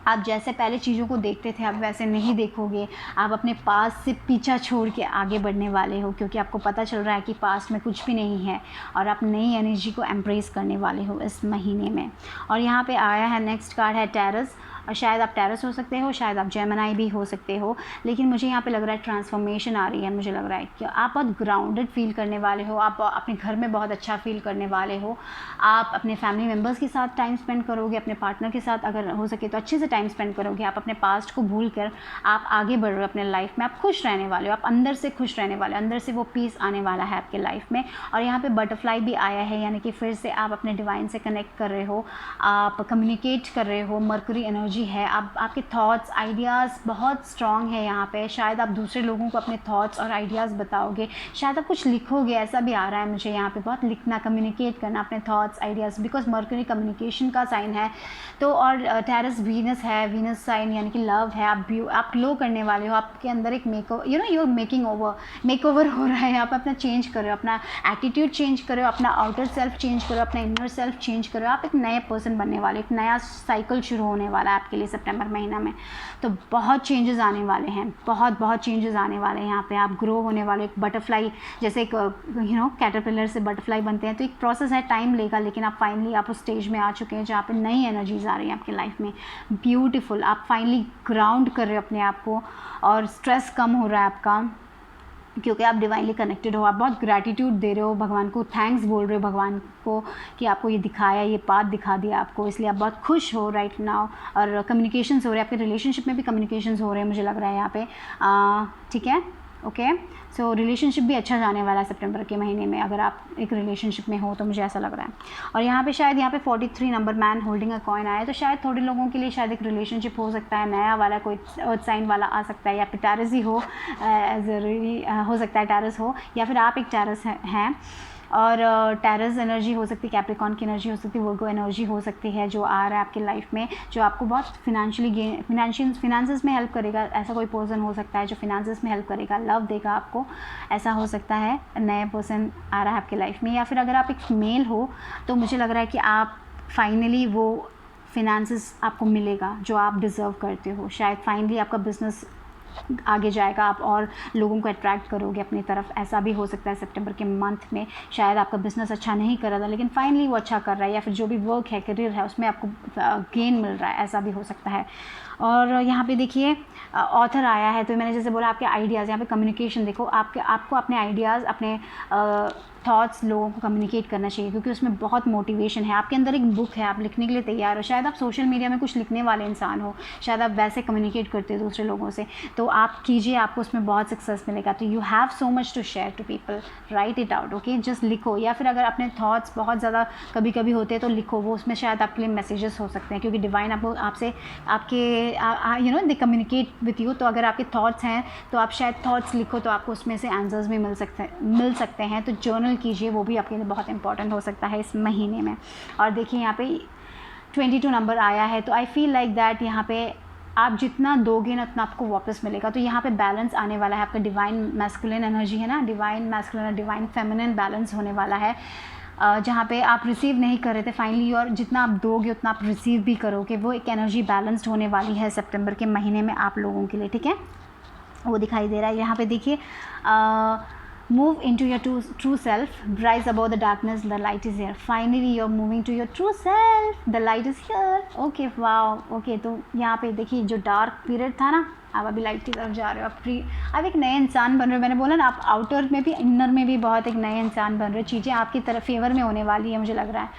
आप जैसे पहले चीज़ों को देखते थे आप वैसे नहीं देखोगे, आप अपने पास्ट से पीछा छोड़ के आगे बढ़ने वाले हो, क्योंकि आपको पता चल रहा है कि पास्ट में कुछ भी नहीं है और आप नई एनर्जी को एम्ब्रेस करने वाले हो इस महीने में। और यहाँ पे आया है नेक्स्ट कार्ड है टेरस, और शायद आप टेरस हो सकते हो, शायद आप जेमिनी भी हो सकते हो, लेकिन मुझे यहाँ पे लग रहा है ट्रांसफॉर्मेशन आ रही है, मुझे लग रहा है कि आप बहुत ग्राउंडेड फील करने वाले हो, आप अपने घर में बहुत अच्छा फील करने वाले हो, आप अपने फैमिली मेम्बर्स के साथ टाइम स्पेंड करोगे, अपने पार्टनर के साथ अगर हो सके तो अच्छे से टाइम स्पेंड करोगे, आप अपने पास्ट को भूल कर आप आगे बढ़ रहे हो अपने लाइफ में, आप खुश रहने वाले हो, आप अंदर से खुश रहने वाले हो, अंदर से वो पीस आने वाला है आपके लाइफ में। और यहाँ पे बटरफ्लाई भी आया है, यानी कि फिर से आप अपने डिवाइन से कनेक्ट कर रहे हो, आप कम्युनिकेट कर रहे हो, मर्करी एनर्जी एनर्जी है, आप आपके थॉट्स आइडियाज़ बहुत स्ट्रॉन्ग है यहाँ पे। शायद आप दूसरे लोगों को अपने थॉट्स और आइडियाज़ बताओगे, शायद आप कुछ लिखोगे, ऐसा भी आ रहा है मुझे यहाँ पे। बहुत लिखना, कम्युनिकेट करना अपने thoughts ideas, because mercury communication का साइन है। तो और टेरस वीनस है, वीनस साइन यानी कि लव है। आप ग्लो करने वाले हो, आपके अंदर एक यूर मेक ओवर हो रहा है। आप अपना चेंज कर रहे हो, अपना एटीट्यूड चेंज कर रहे हो, अपना आउटर सेल्फ चेंज करो, अपना इनर सेल्फ चेंज करो। आप एक नए पर्सन बनने वाले, एक नया साइकिल शुरू होने वाला है आपके लिए सितंबर महीना में। तो बहुत चेंजेस आने वाले हैं, बहुत चेंजेस आने वाले हैं यहाँ पे। आप ग्रो होने वाले, एक बटरफ्लाई जैसे एक कैटरपिलर से बटरफ्लाई बनते हैं। तो एक प्रोसेस है, टाइम लेगा, लेकिन आप फाइनली आप उस स्टेज में आ चुके हैं जहाँ पे नई एनर्जीज आ रही हैं आपकी लाइफ में। ब्यूटीफुल, आप फाइनली ग्राउंड कर रहे हो अपने आप को, और स्ट्रेस कम हो रहा है आपका, क्योंकि आप डिवाइनली कनेक्टेड हो। आप बहुत ग्रैटिट्यूड दे रहे हो भगवान को, थैंक्स बोल रहे हो भगवान को कि आपको ये दिखाया, ये पाथ दिखा दिया आपको, इसलिए आप बहुत खुश हो राइट नाउ। और कम्युनिकेशंस हो रहे हैं आपके रिलेशनशिप में भी, कम्युनिकेशंस हो रहे हैं मुझे लग रहा है यहाँ पे। ठीक है, ओके। सो रिलेशनशिप भी अच्छा जाने वाला है सितंबर के महीने में, अगर आप एक रिलेशनशिप में हो तो मुझे ऐसा लग रहा है। और यहाँ पे शायद यहाँ पे 43 number man holding a coin आया है। तो शायद थोड़े लोगों के लिए शायद एक रिलेशनशिप हो सकता है, नया वाला कोई अर्थ साइन वाला आ सकता है, या फिर टैरस ही हो, ज़रूरी हो सकता है टैरस हो, या फिर आप एक टैरस हैं। और टैरस एनर्जी हो सकती है, कैप्रिकॉर्न की एनर्जी हो सकती है, वर्गो एनर्जी हो सकती है, जो आ रहा है आपकी लाइफ में, जो आपको बहुत फिनेंसेस में हेल्प करेगा। ऐसा कोई पर्सन हो सकता है जो फिनेंसेस में हेल्प करेगा, लव देगा आपको, ऐसा हो सकता है। नए पर्सन आ रहा है आपकी लाइफ में। या फिर अगर आप एक मेल हो तो मुझे लग रहा है कि आप फाइनली वो फिनेंसेस आपको मिलेगा जो आप डिज़र्व करते हो। शायद फाइनली आपका बिजनेस आगे जाएगा, आप और लोगों को अट्रैक्ट करोगे अपनी तरफ, ऐसा भी हो सकता है सितंबर के मंथ में। शायद आपका बिजनेस अच्छा नहीं कर रहा था, लेकिन फाइनली वो अच्छा कर रहा है, या फिर जो भी वर्क है, करियर है, उसमें आपको गेन मिल रहा है, ऐसा भी हो सकता है। और यहाँ पे देखिए ऑथर आया है, तो मैंने जैसे बोला आपके आइडियाज़, यहाँ पे कम्युनिकेशन देखो, आपको अपने आइडियाज़, अपने थॉट्स लोगों को कम्युनिकेट करना चाहिए, क्योंकि उसमें बहुत मोटिवेशन है। आपके अंदर एक बुक है, आप लिखने के लिए तैयार हो। शायद आप सोशल मीडिया में कुछ लिखने वाले इंसान हो, शायद आप वैसे कम्युनिकेट करते हो दूसरे लोगों से, तो आप कीजिए, आपको उसमें बहुत सक्सेस मिलेगा। तो you have so much to share to people, write it out, okay. Just लिखो, या फिर अगर अपने थॉट्स बहुत ज़्यादा कभी कभी होते हैं तो लिखो, वो उसमें शायद आपके लिए मैसेजेस हो सकते हैं, क्योंकि डिवाइन आपको आपसे आपके दे कम्युनिकेट विथ यू। तो अगर आपके थॉट्स हैं तो आप शायद थॉट्स लिखो, तो आपको उसमें से आंसर्स भी मिल सकते हैं। तो जर्नल कीजिए, वो भी आपके लिए बहुत इंपॉर्टेंट हो सकता है इस महीने में। और देखिए यहाँ पे 22 नंबर आया है, तो आई फील लाइक दैट यहाँ पे आप जितना दोगे ना उतना आपको वापस मिलेगा। तो यहाँ पे बैलेंस आने वाला है, आपका डिवाइन मैस्कुलिन एनर्जी है ना, डिवाइन मैस्कुलिन और डिवाइन फेमिनिन बैलेंस होने वाला है, जहाँ पे आप रिसीव नहीं कर रहे थे फाइनली, और जितना आप दोगे उतना आप रिसीव भी करोगे। वो एक एनर्जी बैलेंस्ड होने वाली है सितंबर के महीने में आप लोगों के लिए, ठीक है। वो दिखाई दे रहा है यहाँ पे देखिए, move into your true self, rise above the darkness, the light is here. Finally you're moving to your true self, the light is here. Okay, wow, okay। तो यहाँ पे देखिए जो डार्क पीरियड था ना, आप अभी लाइट की तरफ जा रहे हो, आप एक नए इंसान बन रहे हो। मैंने बोला ना, आप आउटर में भी इनर में भी बहुत एक नए इंसान बन रहे हो। चीज़ें आपकी तरफ फेवर में होने वाली है मुझे लग रहा है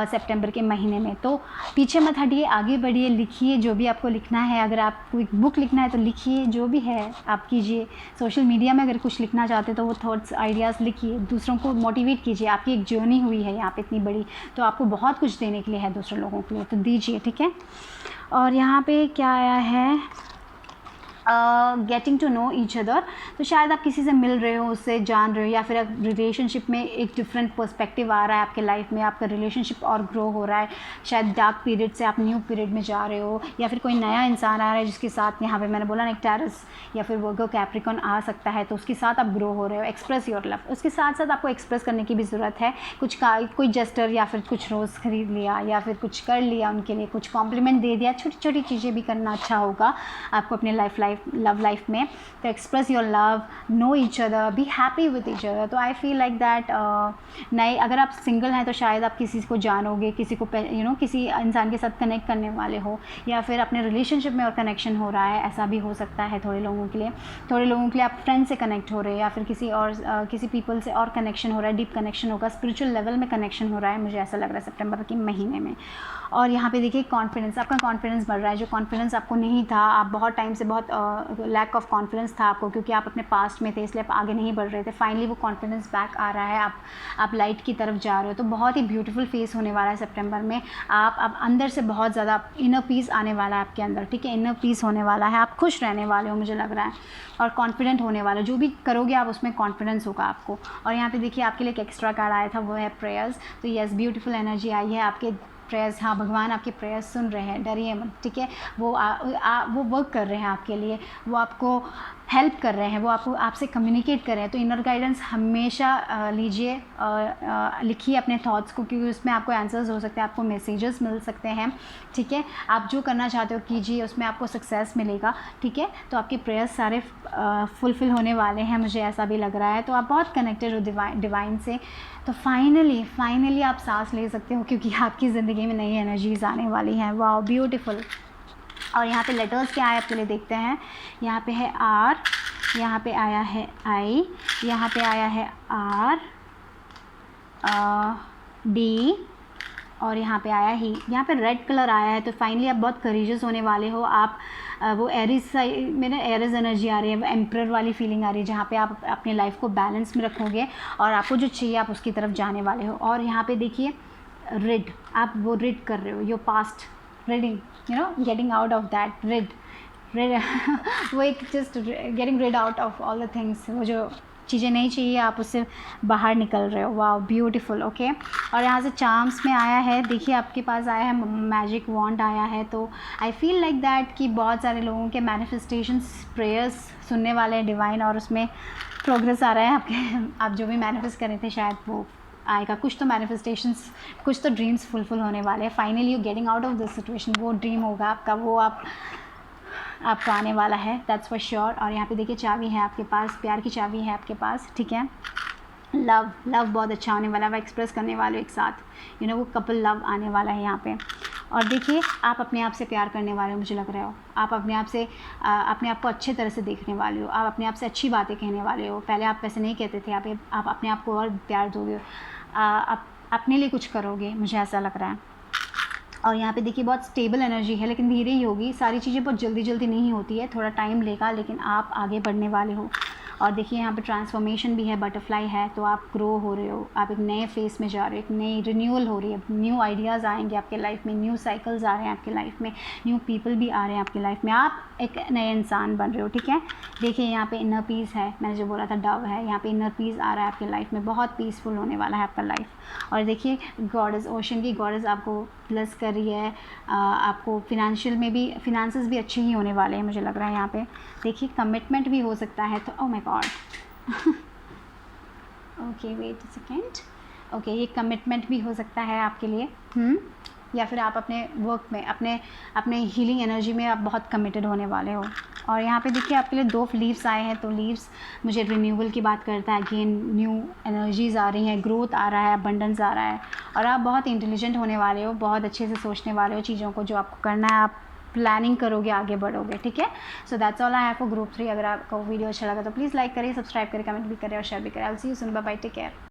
सितंबर के महीने में। तो पीछे मत हटिए, आगे बढ़िए, लिखिए जो भी आपको लिखना है। अगर आपको एक बुक लिखना है तो लिखिए, जो भी है आप कीजिए। सोशल मीडिया में अगर कुछ लिखना चाहते तो वो थॉट्स आइडियाज़ लिखिए, दूसरों को मोटिवेट कीजिए। आपकी एक जर्नी हुई है यहाँ पे इतनी बड़ी, तो आपको बहुत कुछ देने के लिए है दूसरे लोगों के लिए, तो दीजिए, ठीक है। और यहाँ पे क्या आया है, getting to know each other. तो शायद आप किसी से मिल रहे हो, उससे जान रहे हो, या फिर रिलेशनशिप में एक डिफरेंट पर्सपेक्टिव आ रहा है आपके लाइफ में, आपका रिलेशनशिप और ग्रो हो रहा है। शायद डार्क पीरियड से आप न्यू पीरियड में जा रहे हो, या फिर कोई नया इंसान आ रहा है जिसके साथ, यहाँ पे मैंने बोला ना, एक टैरस या फिर वर्गो कैप्रिकॉर्न आ सकता है, तो उसके साथ आप ग्रो हो रहे हो। एक्सप्रेस योर लव, उसके साथ साथ आपको एक्सप्रेस करने की भी ज़रूरत है। कोई जेस्टर या फिर कुछ रोज़ खरीद लिया, या फिर कुछ कर लिया उनके लिए, कुछ कॉम्प्लीमेंट दे दिया। छोटी छोटी चीज़ें भी करना अच्छा होगा आपको अपने लव लाइफ में। तो express your love, no each other, be happy with each other. तो आई फील लाइक दैट नए, अगर आप सिंगल हैं तो शायद आप किसी को जानोगे, किसी को किसी इंसान के साथ कनेक्ट करने वाले हो, या फिर अपने रिलेशनशिप में और कनेक्शन हो रहा है, ऐसा भी हो सकता है थोड़े लोगों के लिए। थोड़े लोगों के लिए आप फ्रेंड से कनेक्ट हो रहे हैं, या फिर किसी पीपल से और कनेक्शन हो रहा है, डीप कनेक्शन होगा, स्पिरिचुअल लेवल में कनेक्शन हो रहा है, मुझे ऐसा लग रहा है सितंबर के महीने में। और यहाँ पे देखिए कॉन्फिडेंस, आपका कॉन्फिडेंस बढ़ रहा है। जो कॉन्फिडेंस आपको नहीं था, आप बहुत टाइम से बहुत लैक ऑफ कॉन्फिडेंस था आपको, क्योंकि आप अपने पास्ट में थे इसलिए आप आगे नहीं बढ़ रहे थे। फाइनली वो कॉन्फिडेंस बैक आ रहा है, आप लाइट की तरफ जा रहे हो। तो बहुत ही ब्यूटीफुल फेस होने वाला है सितंबर में। आप अंदर से बहुत ज़्यादा इनर पीस आने वाला है आपके अंदर, ठीक है, इनर पीस होने वाला है। आप खुश रहने वाले हो मुझे लग रहा है, और कॉन्फिडेंट होने वाले, जो भी करोगे आप उसमें कॉन्फिडेंस होगा आपको। और यहाँ पे देखिए आपके लिए एक एक्स्ट्रा कार्ड आया था, वो है प्रेयर्स। तो यस, ब्यूटीफुल एनर्जी आई है आपके प्रेयर्स। हाँ, भगवान आपके प्रेयर्स सुन रहे हैं, डरिए मत, ठीक है। वो वो वर्क कर रहे हैं आपके लिए, वो आपको हेल्प कर रहे हैं, वो आपसे कम्युनिकेट कर रहे हैं। तो इनर गाइडेंस हमेशा लीजिए, लिखिए अपने थॉट्स को, क्योंकि उसमें आपको आंसर्स हो सकते हैं, आपको मैसेजेस मिल सकते हैं, ठीक है। आप जो करना चाहते हो कीजिए, उसमें आपको सक्सेस मिलेगा, ठीक है। तो आपके प्रेयर्स सारे फुलफ़िल होने वाले हैं, मुझे ऐसा भी लग रहा है। तो आप बहुत कनेक्टेड हो डिवाइन से। तो फाइनली आप सांस ले सकते हो, क्योंकि आपकी ज़िंदगी में नई एनर्जीज़ आने वाली हैं। Wow, beautiful. और यहाँ पे लेटर्स क्या है आपके लिए देखते हैं। यहाँ पे है आर, यहाँ पे आया है आई, यहाँ पे आया है आर डी, और यहाँ पे आया ही। यहाँ पे रेड कलर आया है। तो फाइनली आप बहुत करेजियस होने वाले हो। आप वो एरिस मेरे एरिस एनर्जी आ रही है, वो एम्परर वाली फीलिंग आ रही है, जहाँ पे आप अपनी लाइफ को बैलेंस में रखोगे और आपको जो चाहिए आप उसकी तरफ जाने वाले हो। और यहाँ पे देखिए रिड, आप वो रिड कर रहे हो, your past ridding, you know, getting out of that rid वो एक just getting rid out of all the things, वो जो चीज़ें नहीं चाहिए आप उससे बाहर निकल रहे हो। वाह, ब्यूटीफुल। ओके, और यहाँ से चार्म्स में आया है, देखिए आपके पास आया है मैजिक वॉन्ड आया है। तो आई फील लाइक दैट कि बहुत सारे लोगों के मैनिफेस्टेशंस प्रेयर्स सुनने वाले हैं डिवाइन, और उसमें प्रोग्रेस आ रहा है आपके। आप जो भी मैनिफेस्ट कर रहे थे शायद वो आएगा, कुछ तो मैनिफेस्टेशंस, कुछ तो ड्रीम्स फुलफिल होने वाले हैं। Finally you getting out of this situation, वो ड्रीम होगा आपका, वो आपको आने वाला है, दैट्स फॉर श्योर। और यहाँ पे देखिए चाबी है आपके पास, प्यार की चाबी है आपके पास, ठीक है। लव बहुत अच्छा होने वाला है, वो एक्सप्रेस करने वाले एक साथ, यू नो, वो कपल लव आने वाला है यहाँ पे। और देखिए आप अपने आप से प्यार करने वाले हो, मुझे लग रहा हो आप अपने आप से अपने आप को अच्छे तरह से देखने वाले हो, आप अपने आप से अच्छी बातें कहने वाले हो। पहले आप वैसे नहीं कहते थे, आप अपने आप को और प्यार दोगे, आप अपने लिए कुछ करोगे, मुझे ऐसा लग रहा है। और यहाँ पे देखिए बहुत स्टेबल एनर्जी है, लेकिन धीरे ही होगी, सारी चीज़ें बहुत जल्दी नहीं होती है, थोड़ा टाइम लेगा, लेकिन आप आगे बढ़ने वाले हो। और देखिए यहाँ पे ट्रांसफॉर्मेशन भी है, बटरफ्लाई है, तो आप ग्रो हो रहे हो, आप एक नए फेस में जा रहे हो, एक नई रिन्यूअल हो रही है, न्यू आइडियाज़ आएंगे आपके लाइफ में, न्यू साइकिल्स आ रहे हैं आपके लाइफ में, न्यू पीपल भी आ रहे हैं आपकी लाइफ में, आप एक नए इंसान बन रहे हो, ठीक है। देखिए यहाँ पे इनर पीस है, मैंने जो बोला था डव है, यहाँ पे इनर पीस आ रहा है आपकी लाइफ में, बहुत पीसफुल होने वाला है आपका लाइफ। और देखिए गॉडेस, ओशन की गॉडेस आपको ब्लेस कर रही है, आपको फिनेंशियल में भी, फिनांसेस भी अच्छे ही होने वाले हैं, मुझे लग रहा है। यहाँ पे देखिए कमिटमेंट भी हो सकता है, तो oh my god okay wait a second, okay, ये कमिटमेंट भी हो सकता है आपके लिए, या फिर आप अपने वर्क में, अपने हीलिंग एनर्जी में आप बहुत कमिटेड होने वाले हो। और यहाँ पे देखिए आपके लिए 2 लीव्स आए हैं, तो लीव्स मुझे रिन्यूअल की बात करता है, अगेन न्यू एनर्जीज़ आ रही हैं, ग्रोथ आ रहा है, अबंडेंस आ रहा है, और आप बहुत इंटेलिजेंट होने वाले हो, बहुत अच्छे से सोचने वाले हो चीज़ों को, जो आपको करना है आप प्लानिंग करोगे, आगे बढ़ोगे, ठीक है। So that's all I have for group 3। अगर आपको वीडियो अच्छा लगा तो प्लीज़ लाइक करिए, सब्सक्राइब करें, कमेंट भी करें और शेयर भी करें। I will see you soon, bye bye, take care.